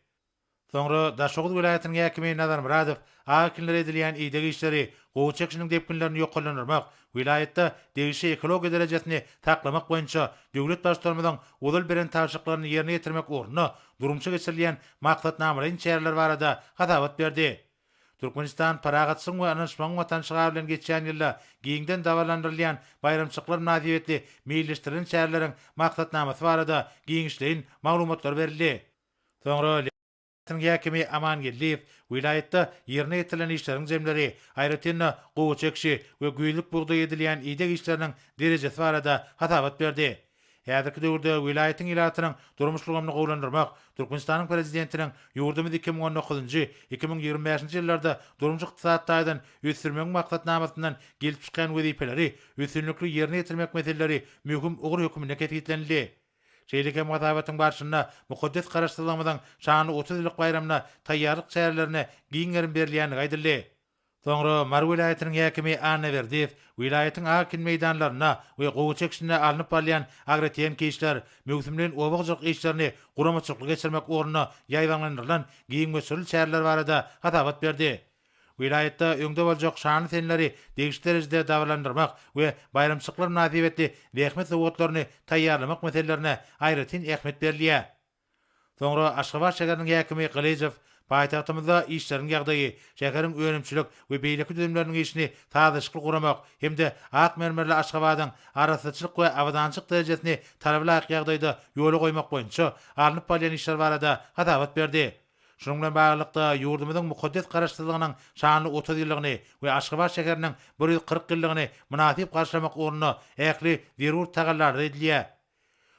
Speaker 3: Soňra Daşoğuz vilayatynyň häkimi Nazar Muradow akinler edilýän iýdegi işleri, gowy çekişiniň depkinlerini ýokalanyrmak, vilayatda degişi ekologiýa derejesini taklamak boýunça döwlet başlarymyň ulul beren taşyklaryny ýerine ýetirmek ornuna durumçy geçirilýän maksatnamalaryň çäreler barada gatabat berdi. Türkmenistan paragatsyň we anlaşmaň watanşyga bilen geçýän ýylda giňden dawalandyrylýan bayramçyklar nazibetli meýilleşdirilen çäreleriň maksatnamasy barada giňişleýin maglumatlar berildi. Soňra häkimi Amangelliýew vilayatda ýerine ýetirilen işleriň jemleri, aýratynda gowy çekişi we güýlük bugdaý edilýän iýdek işleriniň derejesi barada hatabat berdi. Häzirki döwürde vilayatyň ilatynyň durmuşlygyny gowlandyrmak, Türkmenistanyň prezidentiniň ýurdumyz 2019-2025-nji ýyllarda durmuş ykdysadydan ösürmek maksatnamasyndan gelip çykan wezipeleri, üstünlikli ýerine ýetirmek meseleleri möhüm ugur hökümine ketgilenildi. Şeýlekem gatabatyň barşynda mukaddes garaşdyrylmadan şanly 30 ýyllyk bayramyna taýýarlyk çärelerine giňerin berilýäni aýdyldy. Soňra Mar vilayatynyň häkimi Anna Berdiýew vilayatyň akin meýdanlaryna we gowy çekişine alınıp balýan agretiýen keşler, mögümlerin obagçylyk işlerini guramaçylyk geçirmek ornuna ýaýdanlandyrylan giňmeçil çäreler barada gatabat berdi. Vilayatda öňde boljak şanly tenleri degişli derejede dawalandyrmak we bayramçyklar nazibetli rehmet zawodlaryny taýýarlamak meselelerine aýratyn ähmet berilýär. Soňra Aşgabat şäheriniň häkimi Galejew paýtagtymyzda işleriň ýagdaýy, şäheriň önemçilik we beýleki düzümleriniň işini taýyşlyk guramak hemde ak mermerli Aşgabatyň arasyçylyk we awadançylyk derejesini talablaýyk ýagdaýda ýola goýmak boýunça alınıp balyan işler barada gatabat berdi. Şunun bilen baglykda ýurdumyzyň mukaddes garaşdyrlygynyň şanly 30 ýyllygyny we Aşgabat şäheriniň 140 ýyllygyny münasip garşylamak ornuna ähli zerur tagallar edilýär.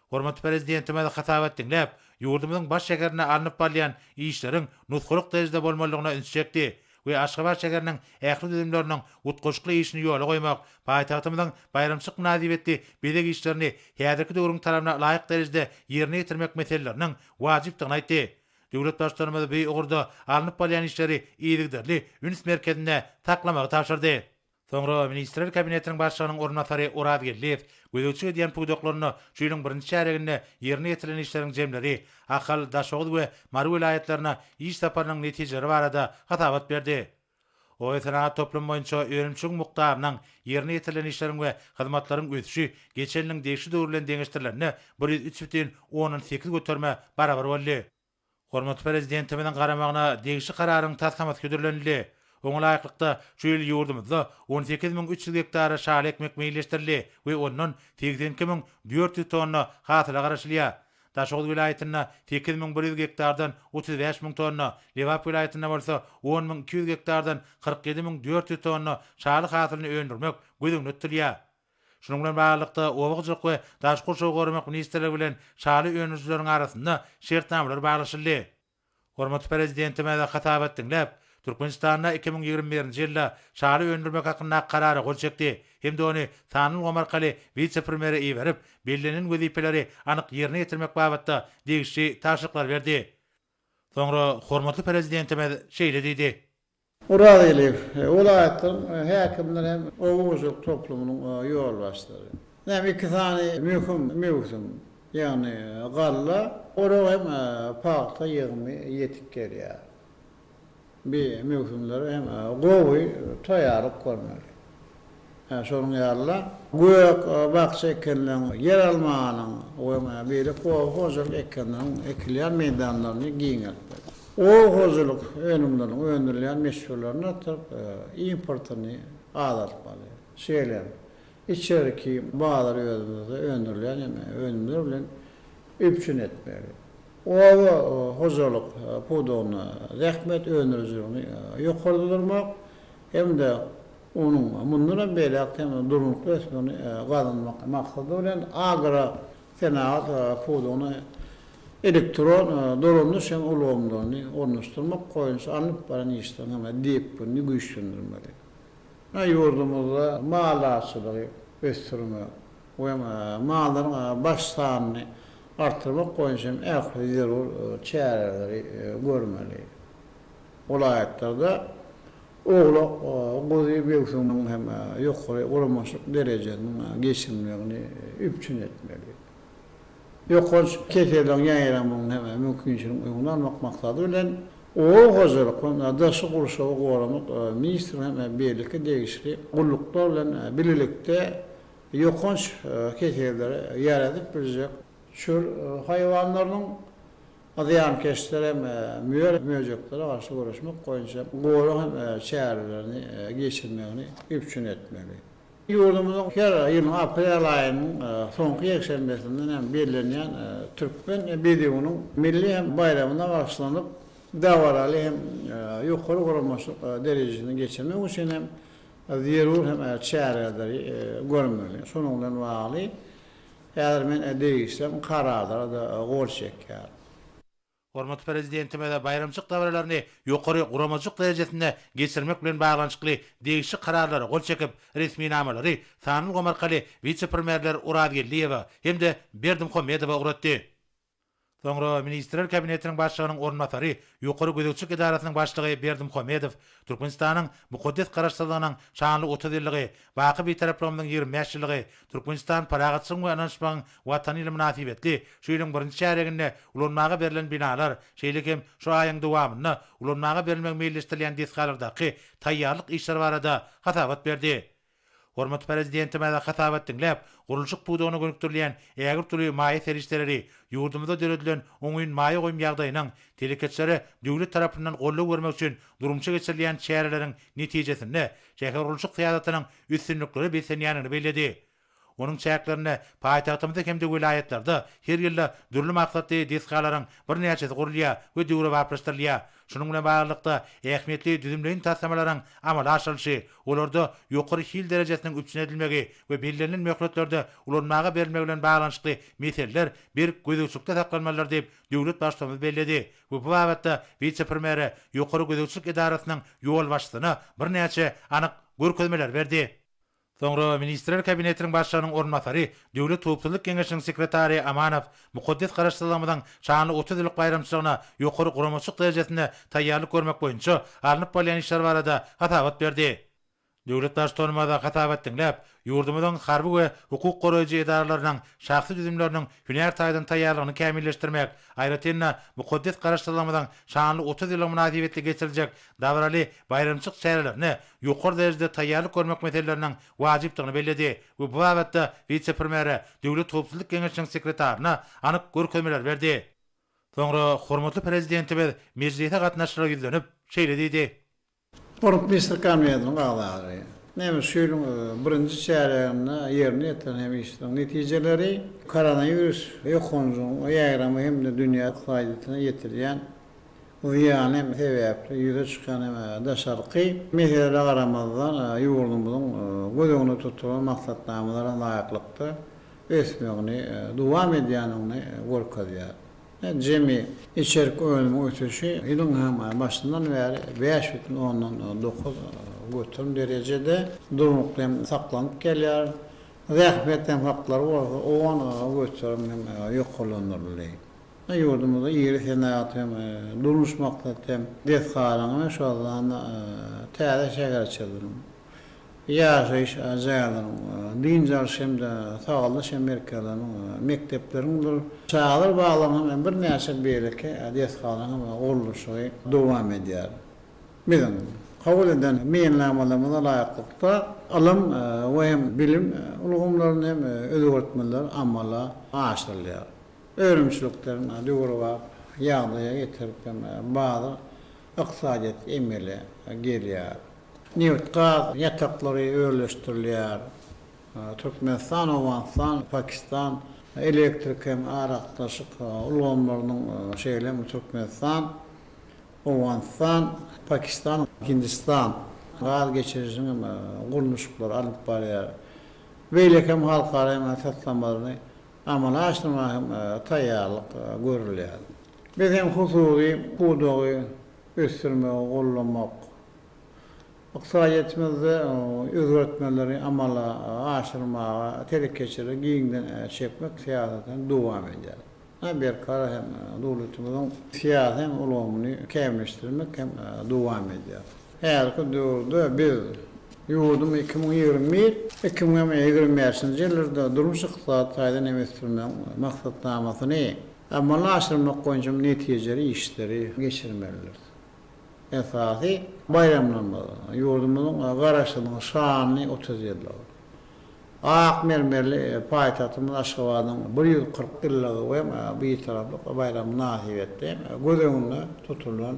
Speaker 3: Hormatly prezidentime hatabat dinläp, ýurdumyzyň baş şäherine alınıp balyan işleriň nutkulyk derejede bolmalygyna üns çekdi we Aşgabat şäheriniň ähli düzümleriniň utgaşykly işini ýola goýmak, paýtagtymyzyň bayramçyk nazibetli bedeg işlerini häzirki döwrüň tarapyna laýyk derejede ýerine ýetirmek meselelerini wajypdygyny aýtdy. Döwlet başlarymyz beý ugurda alınıp balyan işleri iýdigderli üns merkezinde taklamagy tapşyrdy. Soňra Ministrler Kabinetiniň başlygynyň ornatary Orad Gelliýew gözükçü edýän puýdaklaryny şu ýylyň birinji çäreginde ýerine ýetirilen işleriň jemleri, Akal, Daşoğuz we Mar vilayatlaryna iş saparynyň netijeleri barada gatabat berdi. O ýetine toplum boýunça öňümçilik mukdarynyň ýerine ýetirilen işleriň we hyzmatlaryň ösüşi geçen ýylyň degişli döwür bilen deňeşdirilenini 103,8 göterme barabar boldy. Hormatly prezidentimiň garamagyna degişli kararyň tasdiqaty götürilenildi. Oňa laýyklykda şu ýyl ýurdumyzda 18.300 hektara şaly ekmek meýilleşdirildi we ondan 82.400 tonna hasyla garaşylýar. Daşoğuz vilayatyna 8.100 hektardan 35.000 tonna, Lewap vilayatyna bolsa 10.200 hektardan 47.400 tonna şaly hasylyny öndürmek gözüňde tutilýar. Şunun bilen baglykda obagçylyk we daş goşagy gorumak ministrligi bilen şaly öňüçleriň arasynda şertnamalar baglaşyldy. Hormatly prezidentime hatabat dinläp, Türkmenistanda 2021-nji ýylda şaly öndürmek hakynda karary gol çekdi. Hemde ony Sanul Gomarkaly vice-premieri iýerip, bellenen wezipeleri anyk ýerine ýetirmek babatda degişli taşyklar berdi. Soňra hormatly prezidentime şeýle diýdi.
Speaker 2: Orad Gelliýew vilayatyň häkimleri hem obagçylyk toplumynyň ýol başlary. Näme iki tane möhüm ýani galla, ora hem paýta ýygymy ýetip gelýär. Bir möhümler hem gowy taýýarlyk görmek. Şonuň ýaly goýak bakça ekenleň yer almanyň we biri hozurlyk ekenleň ekilýän meýdanlaryny giňerler. O hozurlyk önümleriniň öndürilýän meşgullerini atyp importyny azaltmaly. Şeýle içeriki bağlar özümizde öndürilýän önümler bilen üpçün etmeli. O hozurlyk puduny rehmet öndürüjüni ýokardyrmak hemde onun mundan beýle hem durmukly ösmeni gazanmak maksady bilen agra senaat puduny elektron dolanlı sen ulumlarını ornaştırmak koyunsa anlıp baran işten ama deyip bunu güçlendirmeli. Yurdumuzda mağalasılığı östürme ve mağaların başsağını artırmak koyunsa zarur çareleri görmeli. Olayetlarda oğlu gozi büyüksünün hem yukarı uğramışlık derecenin geçilmelerini üpçün etmeli. Yokoç ketelerden yayıramın hem mümkünçülük uygulanmak maksadıyla o hazırlık, daşı kuruşağı koğramak, ministrin hem birlikte değişti. Kulluklarla birlikte yokoç keteleri yer edip bilecek. Şu hayvanların adıyan keşlere müyecekleri karşı uğraşmak koyunca doğru hem çağrılarını geçirmelerini üpçün etmeli. Yurdumuzun her yılın April ayının sonki yekşenmesinden hem belirlenen Türkmen Bediğu'nun milli hem bayramına başlanıp davaralı hem yukarı kurulması derecesini geçirmek için hem zirur hem çağrıları görmeli. Sonundan bağlı eğer ben değişsem kararlara da gol çeker.
Speaker 3: Hormat prezidentime de bayramçyk davralaryny ýokary guramajyk derejesinde geçirmek bilen baglanyşykly degişli kararlary gol çekip resmi namalary Sanıl Gomarkaly vice-premierler Urad Gelliýewa hemde Berdimuhammedowa uratdy. Soňra Ministrler Kabinetiniň başlygynyň ornatary, ýokary gözegçilik idarasynyň başlygy Berdimuhammedow, Türkmenistanyň mukaddes garaşsyzlygynyň şanly 30 ýylligi, baky bir taraplamyň 25 ýylligi, Türkmenistan paragatçylygyň we ananşmagyň watany ile münasibetli, şu ýylyň 1-nji çäreginde ulanmaga berilen binalar, şeýlekem şu aýyň dowamyna ulanmaga berilmek meýilleşdirilýän desgalardaky taýýarlyk işleri barada hatabat berdi. Hormat prezidentime de hatabat dinläp, gurulşyk pudugyny gönükdirilýän ägir türlü maýy serişleri, ýurdumyzda döredilen oňyň maýy goýum ýagdaýynyň telekeçleri döwlet tarapyndan gollap bermek üçin durumçy geçirilýän çäreleriň netijesinde şäher gurulşyk syýasatynyň üstünlikleri besenýäni bellädi. Onun çäklerini paýtagtymyzda hemde vilayetlarda her ýylda dürli maksatly desgalaryň bir näçesi gurulýar we döwre baplaşdyrylýar. Şunun bilen baglanykda ähmiýetli düzümleýin taslamalaryň amala aşylyşy, olarda ýokary hil derejesiniň üpçün edilmegi we belirlenen möhletlerde ulanmaga berilmegi bilen baglanyşykly meseleler bir gözegçilikde saklanmalar diýip döwlet başçymyz bellädi. Bu babatda vice-premieri ýokary gözegçilik idarasynyň ýol başçysyna bir näçe anyk görkezmeler berdi. Soňra Ministrler Kabinetiniň başlygynyň ornatary, Döwlet Topçuluk Geňeşiniň sekretary Amanow, mukaddes garaşsyzlygymyň şanly 30 ýyllyk bayramçylygyna ýokary guramaçyk derejesinde taýýarlyk görmek boýunça alınıp bolýan işler barada hatabat berdi. Döwlet başçylygynda hatabat dinläp, ýurdumyzyň harby we hukuk goraýjy idaralarynyň şahsy düzümleriniň hünär taýdan taýýarlygyny kämilleşdirmek, aýratynda mukaddes garaşsyzlygymyň şanly 30 ýyllyk münasibetli geçiriljek dawraly bayramçyk çärelerini ýokary derejede taýýarlyk görmek meselelerining wajypdygyny bellädi. Bu babatda vice-premieri Döwlet Topçuluk Geňeşiniň sekretaryna anyk görkezmeler berdi. Soňra hormatly prezidentimiz meclise gatnaşyra ýüzlenip şeýle diýdi.
Speaker 2: Hormat Minister Kabinetiniň agzary. Näme şeýlüň birinji çäreginde ýerine ýeten hem işlerin netijeleri koronavirus ýokunjyň ýaýramy hem de dünýä iqtisadyna ýetirýän ýany sebäpli ýüze çykan daşarky meseleler garamazdan ýurdumyzyň gözegini tutulan maksatnamalaryna laýyklykda ösmegini dowam edýäniňi görkezýär. Jemi içerik ölümü ötüşü ýylyň hem başyndan bäri 5,9 götürüm derecede durmukla saklanyp gelýär. Rahmetten hakları var. O götürüm ýoklanyrly. Ýurdumyzda ýeri senat hem durmuşmakda hem desgalaryň şu an täze şäher çyldyryň. Ýaşaýyş ajalyň dinjal şemde sagaly şemerkalaryň mektepleriň çağlar baglanyň bir näçe beýleki desgalaryň golluşy dowam edýär. Bilen kabul eden meýanlamalarına laýyklykda alym we hem bilim ulgamlaryny hem özgörtmeler amala aşdyrylýar. Öwrümçiliklerini döwre bap ýagdaýa getirip bazy ykdysadyat emeli gelýär. Newtkaz ýataklary öwrleşdirilýär. Türkmenistan, Awganistan, Pakistan elektrik hem araktaşyk ulgamlarynyň şeýle Türkmenistan, Awganistan, Pakistan, Hindistan gaz geçirişiniň gurulmuşluklar alyp barýar. Beýlekem halkara hem satlanmalarını Amalaştırma hem tayyarlık görülýär. Bizim hususi hudugy ösürmek, gollamak, iqtisadiýetimizi özgörtmeleri amala aşyrmaga, telik geçirip giňden çekmek siýasatyny dowam edýär. Bir kara hem dowlatynyň siýasy hem ulgamyny kämleşdirmek hem dowam edýär. Häzirki döwürde biz ýurdum 2021-2025 ýyllarda durmuş iqtisady taýdan emesdirmek maksatnamasyny amalaşdyrmak goýunça netijeleri işleri geçirmelidir. Esasy bayramlanma ýurdumyzyň garaşynyň şanyny 30 ýyllar. Ak mermerli paýtatymyz Aşgabatyň 140 ýyllygy we bir taraply bayram nasip etdi. Gözeňinde tutulan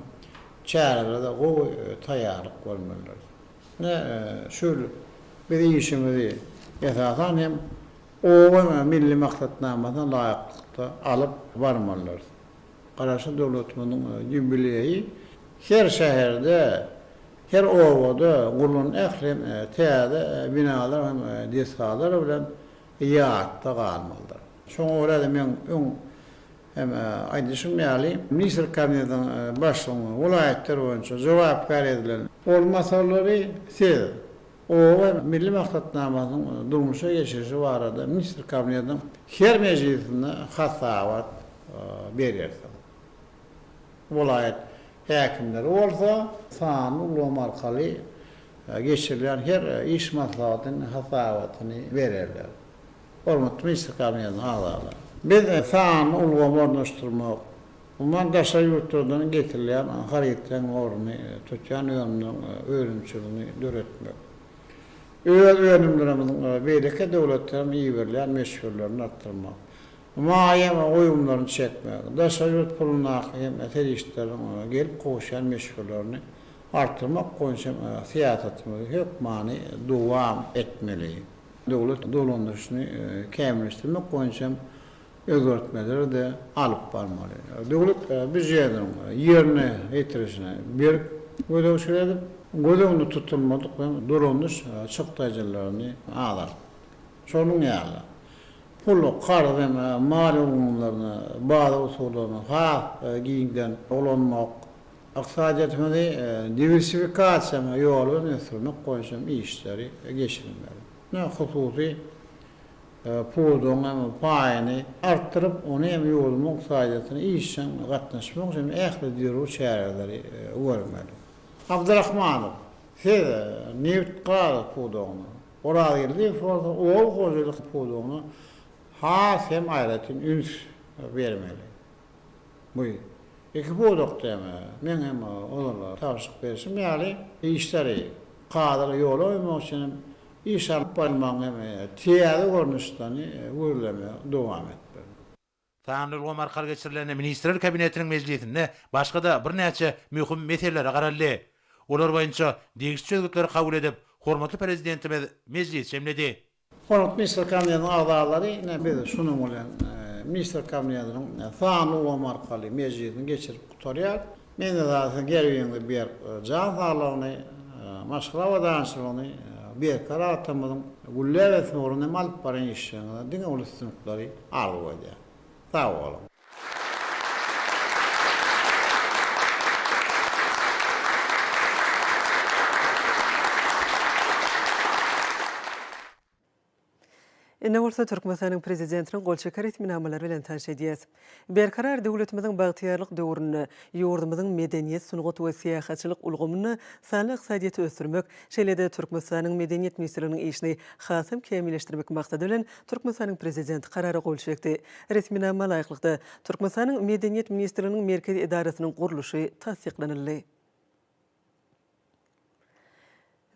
Speaker 2: çärelerde gowy taýýarlyk bolmalydyr. Şöyle bir işimizi esasen hem o milli maksatnamadan laýykda alıp barmalydyr. Garaşy dowlatynyň jubileýi her şäherde, her owada gurulun ählem täze binalar hem desalar bilen ýatda galmalydyr. Şoňa görä de men hem aýdyşym ýaly ministr kabinetiň başlygy vilayetler boýunça jogap berdiler. Olmasalary siz o milli maksatnamasyň durmuşa geçirişi barada ministr kabinetiň her meclisine hasawat berýärler. Vilayet häkimleri bolsa sany ulgam arkaly geçirilen her iş maslahatyny hasawatyny bererler. Hormatly ministr kabinetiň agzalary. Biz sany ulgam ornaşdyrmak, umman daşa ýurtlardan getirilen haryetden orny tutýan ýönüň öýrümçiligi döretmek. Öýrümlerimiziň beýleki döwletleriniň ýeberlen meşgullerini artdyrmak. Maýa goýumlaryny çekmek, daşa ýurt puluny hem terişlerin gelip goşan meşgullerini artdyrmak goýunça siýasatymyz hökmany dowam etmeli. Dowlat dolandyşyny kämleşdirmek goýunça özgörtmeleri de alıp barmaly. Dowlat biz ýerine ýetirişine bir gödöwşiler gödöwni tutulmadyk we dolandyş çykdaýjylaryny alar. Şonuň ýaly pulu qarz we mal umumlaryny, bazı usullaryny giňden olanmak, iqtisadiýetimizi diversifikasiýa ýolyny sürmek goýunça işleri geçirilmeli. Hususy pulun paýyny artdyryp, ony hem ýolumyň iqtisadiýatyny işden gatnaşmak üçin ähli diýru çäreleri görmeli. Abdurrahmanow, siz neft qara pulunu, orada geldi, o goýulyk pulunu hem aýratyn üns bermeli. Bu iki puluk deme, men hem olarlar taşyk berişim ýaly işleri qadyr ýola öýmek üçin iş alyp barmagyň täze görnüşlerini görülmeli, dowam etmeli.
Speaker 3: Sany ulgam arkaly geçirilen ministrler kabinetiniň mejlisinde başga-da bir näçe möhüm meselelere garaldy. Olar boýunça degişli çözgütleri kabul edip, hormatly prezidentimiz mejlis şemledi.
Speaker 2: Hormatly ministr kabinetiň agzalary, biz şunuň bilen ministr kabinetiň sany ulgam arkaly mejlisini geçirip gutarýar. Men de zaten gerýäňde bir jan sağlagyny, maşgala danışygyny bir karar atamadyň gullab etmegini alyp baran işlerini diňe uluslarary alyp edýär. Sağ olun.
Speaker 1: Ine bolsa Türkmenistanyň prezidentiniň golçekar etminamalary bilen tanış edýäs. Berkarar döwletimiziň bagtyarlyk döwrüni, ýurdumyzyň medeniýet, sunugat we syýahatçylyk ulgamyny sanly iqtisadiýaty ösdürmek, şeýle-de Türkmenistanyň medeniýet ministrliginiň işini hasym kämilleşdirmek maksady bilen Türkmenistanyň prezidenti karary gol çekdi. Resminama laýyklykda Türkmenistanyň medeniýet ministrliginiň merkezi idarasynyň guruluşy tasdiklanyldy.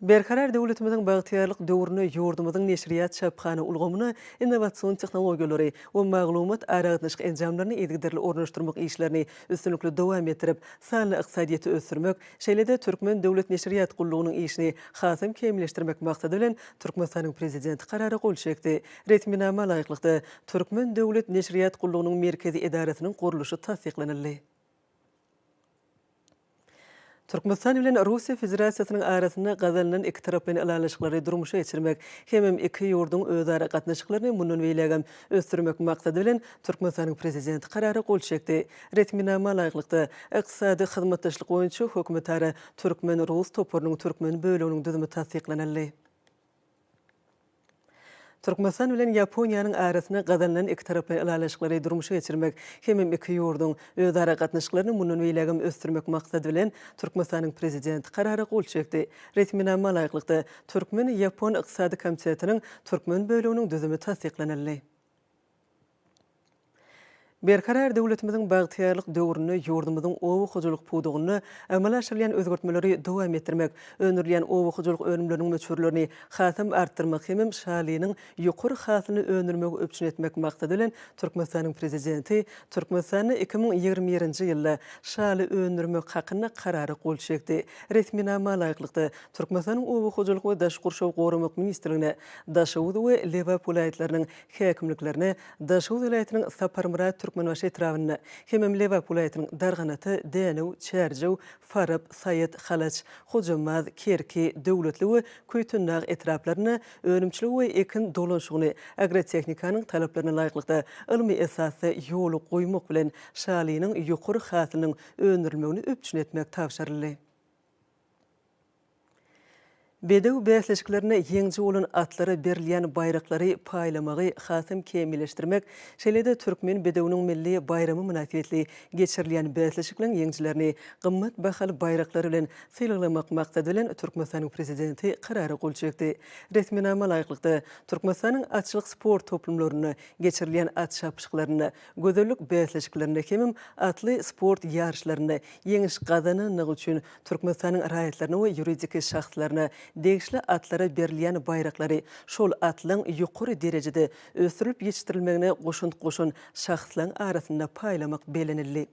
Speaker 1: Berkarar döwletimiziň bagtyarlyk döwrüni ýurdumyzyň neşriýat çapkany ulgamyny, innowasion tehnologiýalary we maglumat aragatnaşyk enjamlaryny edgiderli ornaşdyrmak işlerini üstünlikli dowam etdirip, sanly iqtisadiýaty ösdürmek, şeýle-de Türkmen döwlet neşriýat gullugynyň işini hasym kämilleşdirmek maksady bilen Türkmenistanyň prezidenti karary gol çekdi. Resminama laýyklykda Türkmen döwlet neşriýat gullugynyň merkezi idarasynyň guruluşy tasdiklanyldy. Türkmenistan bilen Russiya Federatsiýasynyň arasynda gazalanan iki tarap bilen alanlaşyklary durmuşa geçirmek hem iki ýurdun özara gatnaşyklaryny mundan beýlegem ösdürmek maksady bilen Türkmenistanyň prezidenti karary gol çekdi. Resminama laýyklykda ykdysady hyzmatdaşlyk boýunça hökümetara Türkmen-Rus toporunyň Türkmen böleginiň düzümi tasdiklanaldy. Türkmenistan bilen Ýaponiýanyň arasynda gazalanan iki tarap bilen alanlaşyklary durmuşa geçirmek hem iki ýurdun özara gatnaşyklaryny mundan beýlegem ösdürmek maksady bilen Türkmenistanyň prezidenti karary gol çekdi. Resminama laýyklykda Türkmen-Ýapon ykdysady komitetiniň Türkmen böleginiň düzümi tasdiklanaldy. Berkarar döwletimiziň bagtyarlyk döwrüni ýurdumyzyň owu hujuluk pudugyny amala aşyrýan özgertmeleri dowam etdirmek, önürleýän owu hujuluk önümleriniň möçürlerini hasam artdyrmak hem şalynyň ýokary hasyny önürmek öpçün etmek maksady bilen Türkmenistanyň prezidenti Türkmenistany 2021-nji ýylda şaly önürmek hakyna karary gol çekdi. Resminama laýyklykda Türkmenistanyň owu hujuluk we daş gurşaw goramak ministrligine, Daşawuz we Lewap vilayatläriniň häkimliklerine, Daşawuz vilayatynyň Saparmurat Türkmenbaşy etrawyna hem Lewap vilayatynyň Darganaty, Dänew, Çärjew, Farab, Saýat, Halaç, Hojamaz, Kerki, Döwletli we Köýtünnag etraplaryna önümçilik we ekin dolanşygyny agrotehnikanyň talaplaryna laýyklykda ilmi esasy ýoly goýmak bilen şalynyň ýokary hasynyň önürilmegini öpçün etmek tapşyryldy. Bedew bäsleşiklerine ýeňji bolan atlary berilýän bayraklary paýlamagy hasym kemilleşdirmek, şeýle-de Türkmen bedewiniň milli bayramy münasibetli geçirilýän bäsleşiklerin ýeňjilerini gymmat bahal bayraklary bilen sylamak maksady bilen Türkmenistanyň prezidenti karary gol çekdi. Resminama laýyklykda Türkmenistanyň atçylyk sport toplumlaryny geçirilýän at şapşyklaryny, gözellik bäsleşiklerini hem atly sport ýarşlaryny ýeňiş gazananyň üçin Türkmenistanyň raýatlaryny we ýuridik şahslaryny degişli atlara berilýän bayraklary şol atlaryň ýokary derejede ösdürilip ýetişdirilmegine goşun şahslaryň arasynda paýlamak belenildi.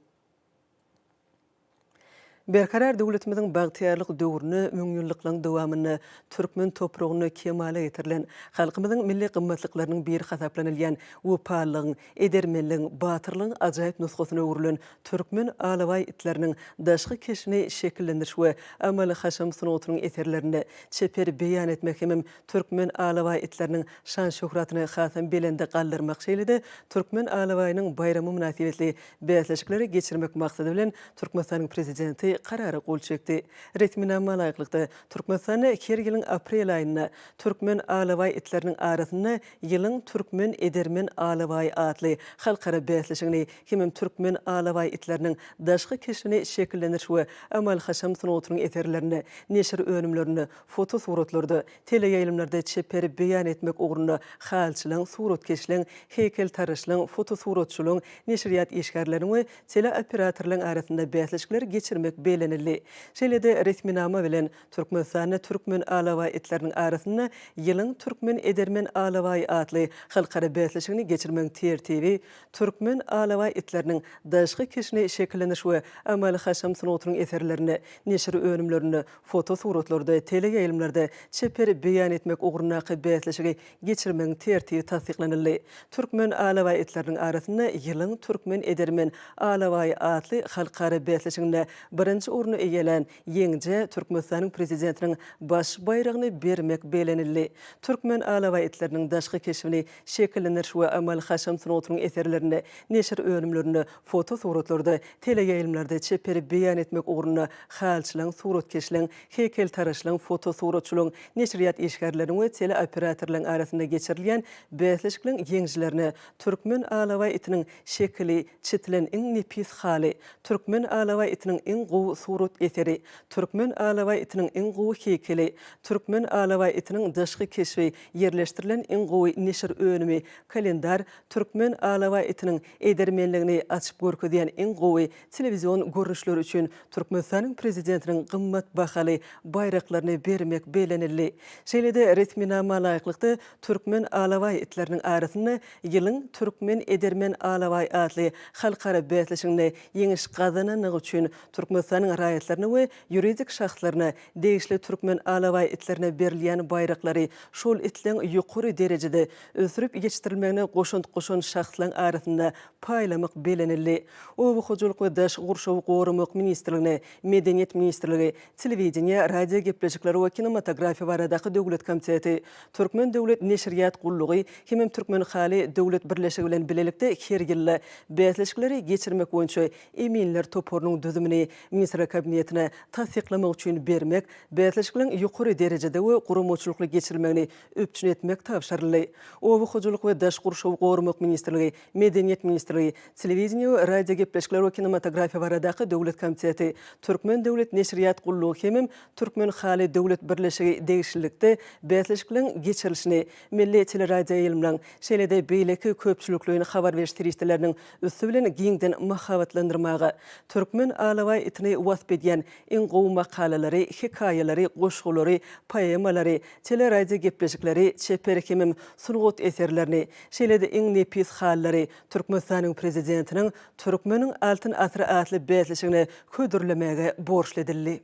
Speaker 1: Berkarar döwletimiziň bagtyarlyk döwrüni, müňýüllüklaryň dowamyny, Türkmen topragyny kemale getirilen, halkymyzyň milli gymmatlyklarynyň biri hasaplanylýan wepallygyň, edermenligiň, batyrlygyň ajaýyp nusgasyna öwrülen Türkmen alaway itleriniň daşky keşini şekillendiriş we amaly haşam sunuwatynyň eserlerini çeper beýan etmek hem Türkmen alaway itleriniň şan şöhratyny hasam belende galdyrmak şeýle-de Türkmen alawaýynyň bayramy münasibetli bäsleşikleri geçirmek maksady bilen Türkmenistanyň prezidenti karary gol çekdi. Resminama laýyklykda Türkmenistany her ýylyň aprel aýyna Türkmen alaway itleriniň arasynda ýylyň Türkmen edermen alaway adly halkara bäsleşigini hem Türkmen alaway itleriniň daşky keşini şekillendiriş we amal haşam sunuwatynyň eserlerini, neşir önümlerini, foto suratlarda, teleýaýlymlarda çeper beýan etmek ugruny halçylyň, suratkeşliň, heykel taraşlyň, foto suratçylyň, neşriýat işgärleriň we teleoperatorlaryň arasynda bäsleşikler geçirmek belenildi. Şeýle-de resminama bilen Türkmenistanyň Türkmen alaway itleriniň arasynda ýylyň Türkmen edermen alaway adly halkara bäsleşigini geçirmeň tertibi Türkmen alaway itleriniň daşky keşini şekillendiriş we amaly haşam sunuwatynyň eserlerini, neşir önümlerini, foto suratlarda, teleýaýlymlarda çeper beýan etmek ugruny bäsleşigi geçirmeň tertibi tasdiklanyldy. Türkmen alaway itleriniň arasynda ýylyň Türkmen edermen alaway adly halkara bäsleşiginde birinci ornu eýelen ýeňje Türkmenistanyň prezidentiniň baş bayragyny bermek belenildi. Türkmen alaway itleriniň daşky keşini şekillendiriş we amal haşam sunuwatynyň eserlerini, neşir önümlerini, foto suratlarda, teleýaýlymlarda çeper beýan etmek ugruny halçylyň, suratkeşliň, heykel taraşlyň, foto suratçylyň, neşriýat işgärleriň we teleoperatorlaryň arasynda geçirilýän bäsleşiklerin ýeňjilerini Türkmen alaway itiniň şekli, çitilen iň nepis haly, Türkmen alaway itiniň iň gowy surat eseri, Türkmen alaway itiniň iň gowy heykeli, Türkmen alaway itiniň daşky keşi ýerleşdirilen iň gowy neşir önümi, kalendar, Türkmen alaway itiniň edermenligini açyp görkezýän iň gowy telewizion görnüşleri üçin Türkmenistanyň prezidentiniň gymmat bahaly bayraklaryny bermek belenildi. Şeýle-de resminama laýyklykda Türkmen alaway itleriniň arasynda ýylyň Türkmen edermen alaway adly halkara bäsleşigine ýeňiş gazananyň üçin Türkmenistanyň Türkmenistan'ın rayetlerine ve yuridik şahslarına değişli Türkmen alavay itlerine berilyen bayrakları şol itlen yukarı derecede ösürüp geçtirilmegine koşun şahslan arasında paylamak belenildi. O Hukuculuk ve Daş Gurşovu Qorumak Ministerliğine, Medeniyet Ministerliği, Televiziya, Radio Gepleşikleri ve Kinematografi varadaki Devlet Komiteti, Türkmen Devlet Neşriyat Qulluğu, hemem Türkmen Hali Devlet Birleşigi bilen bilelikde her yılla bätleşikleri geçirmek boýunça eminler toporunun düzümini Minister Kabinetine tasdiklamak üçün bermek, bätleşiklerin yukarı derecede ve gurumçulukly geçirilmegini öpçün etmek tapşyryldy. O Hukuculuk we Daş Gurşowu Qorumak Ministerliği, Medeniyet Ministerliği, Televiziya we Radio Gepleşikleri we Kinematografi varadaki Devlet Komiteti, Türkmen Devlet Neşriyat Qulluğu hemem Türkmen Hali Devlet Birleşigi degişlikde bätleşiklerin geçirilişini Milli Teleradio ýylymyň şeýlede beýleki köpçülüklüğünü habar veriş teristlerinin üstü bilen giňden mahabatlandyrmagy, Türkmen alaway itini wasp edýän iň gowy makalary, hikaýalary, goşgulary, poemalary, teleradio gepleşikleri, çeper hemem sungut eserlerini, şeýlede iň nepis hallary Türkmenistanyň prezidentiniň Türkmeniň altyn asry atly bätleşigine ködürlemege borçly edildi.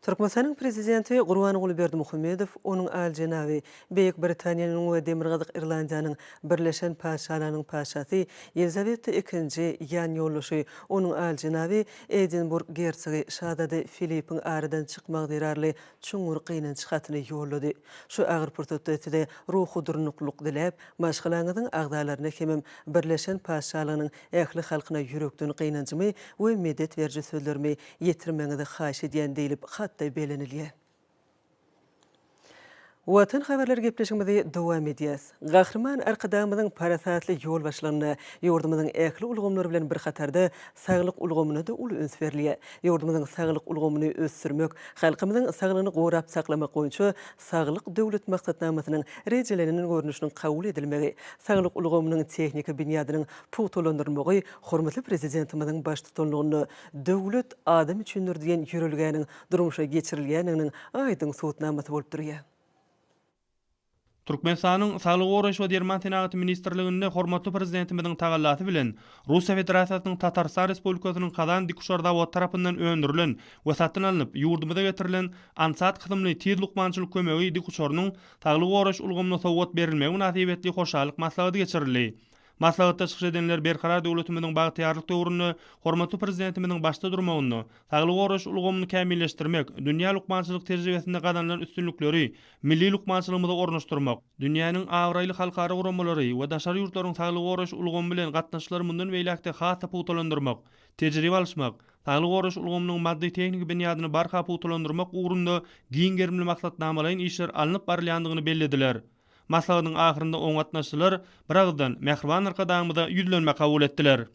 Speaker 1: Türkmenistan'ın prezidenti Gurbanguly Berdimuhammedow, onun aljenabi Beýik Britaniýanyň we Demirgazyk Irlandiýanyň birleşen paşalarynyň paşasy Elizabeth II ýan ýoluşy, onun aljenabi Edinburgh gerçegi Şahzade Philippiň aradan çykmak derarly çuňur gynanç hatyny ýollady. Şu agyr purtatda ruhy durnukluk dilep, maşgalaňyzyň agdalaryna hemem birleşen paşalarynyň ähli halkyna ýürekden gynanjymy we medet berji sözlerimi ýetirmeňizi haýş edýän diýilip belenilýär. Watan habarlar gepleşigimizde dowam edýäs. Gahrman arkadamyzyň parasatly ýol başlaryna, ýurdumyzyň ähli ulgamlary bilen bir hatarda saglyk ulgamyna da uly öns berilýär. Ýurdumyzyň saglyk ulgamyny ösdürmek, halkymyzyň saglygyny gorap saklamak boýunça saglyk döwlet maksatnamasynyň rejeleriniň görnüşiniň kabul edilmegi, saglyk ulgamynyň tehnika binýadynyň puwtalandyrmagy, hormatly prezidentimiziň baş tutanlygyny döwlet adam üçindir diýen ýürelgäniň durmuşa geçirilýäniniň aýdyn suwtnamasy bolup durýar.
Speaker 4: Türkmenistanyň Saglyk goraş we derman tenagat ministerliginde hormatly prezidentimiziň tagallasy bilen Russiýa Federasiýasynyň Tatarstan Respublikasynyň Kazan Dikuşar zawod tarapyndan öndürilen we satyn alynıp ýurdumyza getirilen ansat hyzmly tiz lukmançylyk kömegi Dikuşarynyň Saglyk goraş ulgamyna sowgat berilmegi nasibetli hoşallyk maslahaty geçirildi. Maslahatda çykyş edenler berkarar döwletimiziň bagtyarlyk döwrüni, hormatly prezidentimiziň başda durmagyny, saglyk goraş ulgamyny kämilleşdirmek, dünýä lukmançylyk tejribesinde gazanlan üstünlükleri, milli lukmançylygymyzy ornaşdyrmak, dünýäniň agraýly halkara guramalary we daşary ýurtlaryň saglyk goraş ulgamy bilen gatnaşyklary mundan beýlekde hata puwtalandyrmak, tejribe alşmak, saglyk goraş ulgamynyň maddi tehnik binýadyny barha puwtalandyrmak ugrunda giň gerimli maksatnamalaryň işler alınıp barylýandygyny bellediler. Maslahatyň ahyrynda oň gatnaşyklар biragdan Mehriban arkadamyda ýüzlenme kabul etdiler.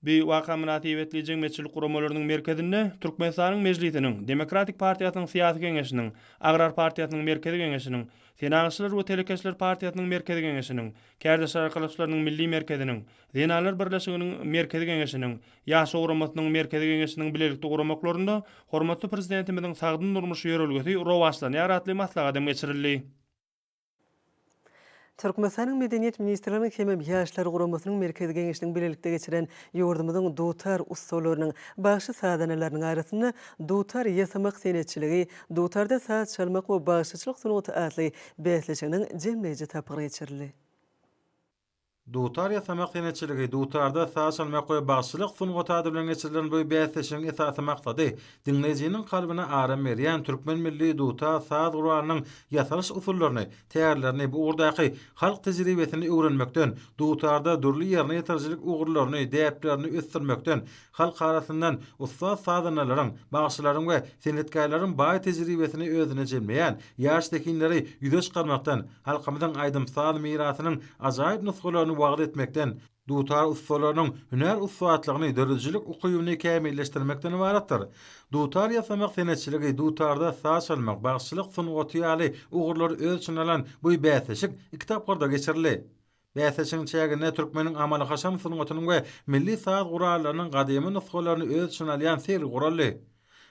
Speaker 4: Bu waka münasibetli jemgyýetçilik guramalarynyň merkezinde Türkmenistanyň Mejlisiniň, Demokratik Partiýasynyň Syýasy Geňeşiniň, Agrar Partiýasynyň Merkezi Geňeşiniň, Senagatçylar we Telekeşler Partiýasynyň Merkezi Geňeşiniň, Kärdeş arkalaşyklarynyň Milli Merkeziniň, Zenalar Birleşiginiň Merkezi Geňeşiniň, Ýaşy Guramasynyň Merkezi Geňeşiniň bilelikli guramaklarynda hormatly prezidentimiziň sagdyn durmuşy ýörelgesi rowaşlan ýaratly maslahat geçirildi.
Speaker 1: Türkmenistanyň Medeniyet Ministerliğiniň hemem ýaşlar guramasynyň merkezi geňeşiniň bilelikde geçiren ýurdumyzyň dutar ustalarynyň başy sadanalarynyň arasynda dutar ýasamak senetçiligi, dutarda saat çalmak we başyçylyk sunuty adly bätleşiginiň jemleýici tapyry geçirildi.
Speaker 5: Dutar ýasamak senetçiligi, dutarda saat çalmak we başyçylyk sunuty ady bilen geçirilen bu bätleşigiň esasy maksady dinleýijiniň kalbyna aram berýän türkmen milli dutar saat guranynyň ýasalyş usullaryny, täýärlerini, bu urdaky halk tejribesini öwrenmekden, dutarda durly ýerine ýetirjilik ugurlaryny, däplerini ösdürmekden, halk arasyndan usta sadanalaryň, bagşylaryň we senetkäýlerin baý tejribesini özüne jemleýän ýaş tekinleri ýüze çykarmakdan, halkymyzyň aýdymsal mirasynyň ajaýyp nuskalaryny wagt etmekden, dutar ustalarynyň hüner ustaatlygyny, dörüjilik ukybyny kämilleşdirmekden ibaratdyr. Dutar ýasamak senetçiligi, dutarda saat çalmak, bagşyçylyk sunuty ýaly ugurlary ölçün alan bu bätleşik iki tapgarda geçirildi. Bätleşigiň çägine türkmeniň amaly haşam sunutynyň we milli saat guralarynyň gadymy nuskalaryny ölçün alýan seri gurally.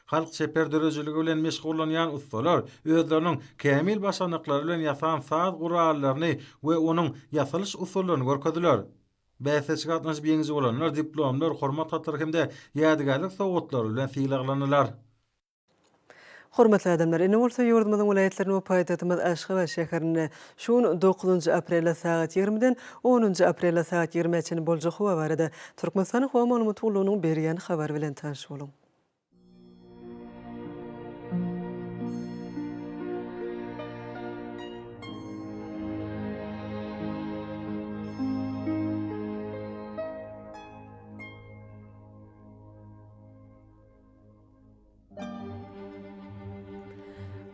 Speaker 5: halk seperdörejiligi bilen meşgullanýan ustalar özleriniň kämil başanyklary bilen ýasan saz gurallaryny we onuň ýasalyş usullaryny görkezdiler. Bäsesige 61-nji bolanlar diplomlar, hormat hatlary hemde ýadygarlyk sowgatlary bilen sylaglanylar.
Speaker 1: Hormatly adamlar, ine bolsa ýurdumyzyň vilayetlerini we paýtagtymyz Aşgabat şäherinde şuň 9 aprel saat 20-den 10 aprel saat 20-çe boljak howa barada Türkmenistan howa maglumaty ulunyň berýän habar bilen tanış boluň.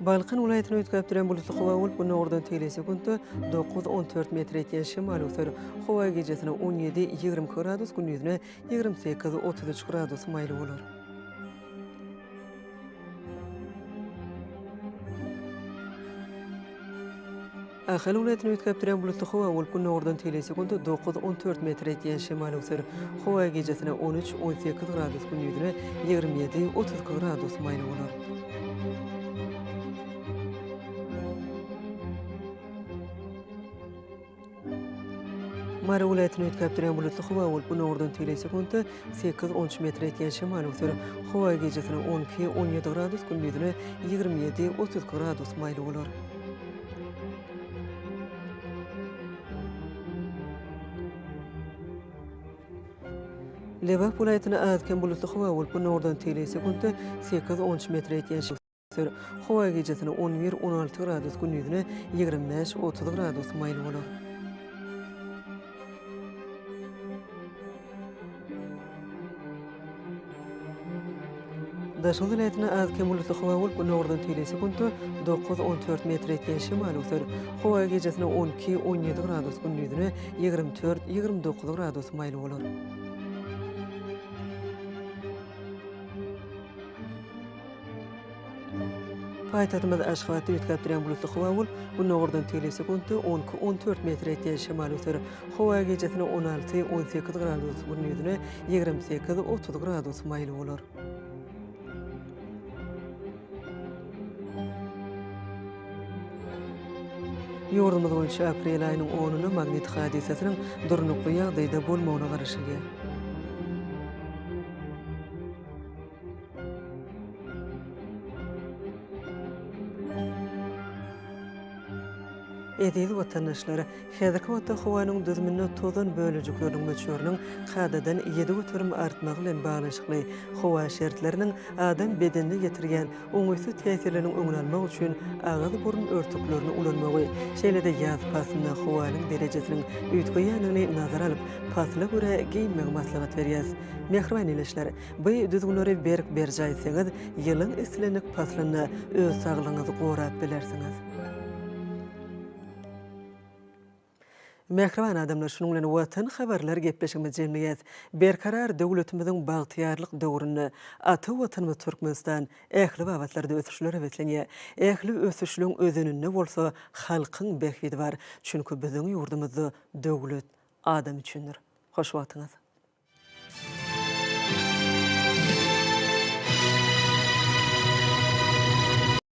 Speaker 1: Balkan vilayetini ötkäp duran bulutly howa bolup, bu nordan telesekundda 9-14 metr etýän şemal öter. Howa gecesine 17-20 gradus, gündüzüne 28-33 gradus maýly bolar. Ahal vilayetini ötkäp duran bulutly howa bolup, bu nordan telesekundda 9-14 metr etýän şemal öter. Howa gecesine 13-18 gradus, gündüzüne 27-30 gradus maýly bolar. Mara vilayetini ötkäp duran bulutly howa bolup, bu nordan telesekundda 8-13 metr etýän şemal öter. Howa gecesine 12-17 gradus, gündüzüne 27-30 gradus maýly bolar. Lebap vilayetine azken bulutly howa bolup, bu nordan telesekundda 8-13 metr etýän şemal öter. Howa gecesine 11-16 gradus, gündüzüne 25-30 gradus maýly bolar. Daşan vilayetine azken bulutly howa bolup, bu nordan telesekundda 9-14 metr etýän şemal öter. Howa gecesine 12-17 gradus, gündüzüne 24-29 gradus maýly bolar. Paýtagtymyz Aşgabatda ötkäp duran bulutly howa bolup, bu nordan telesekundda 10-14 metr etýän şemal öter. Howa gecesine 16-18 gradus, gündüzüne 28-30 gradus maýly bolar. Ýurdumyz boýunça aprel aýynyň 10-nyna magnetik hadisesiniň durnukly ýagdaýda bolmagyna garaşylýar. Edil watandaşlara häzirki wagtda howanyň düzmünde tozan bölejikleriniň möçöriniň kadadan 7 götürüm artmagy bilen baglanşykly howa şertleriniň adam bedenine getirgen oňuýsy täsirleriniň öňüne almak üçin agazy burun örtüklerini ulanmagy, şeýle-de ýaz pasyna howanyň derejesiniň üýtgeýäniňi nazara alyp, pasla görä giyinmek maslahat berýäs. Mehriban eleşler, bu düzgünleri berk berjaýsaňyz, ýylyň islenik paslaryna öz saglygyňyzy gorap bilersiňiz. Mehriban adamlar, şunun bilen watan habarlar gepleşigimiz jemleýäs. Berkarar döwletimiziň bagtyarlyk döwrüni aty watanymyz Türkmenistan ähli wagtlarda ösüşlere betlenýär. Ähli ösüşlüň özününde bolsa halkyň behidi bar. Çünki biziň ýurdumyzda döwlet adam üçindir. Hoş wagtyňyz.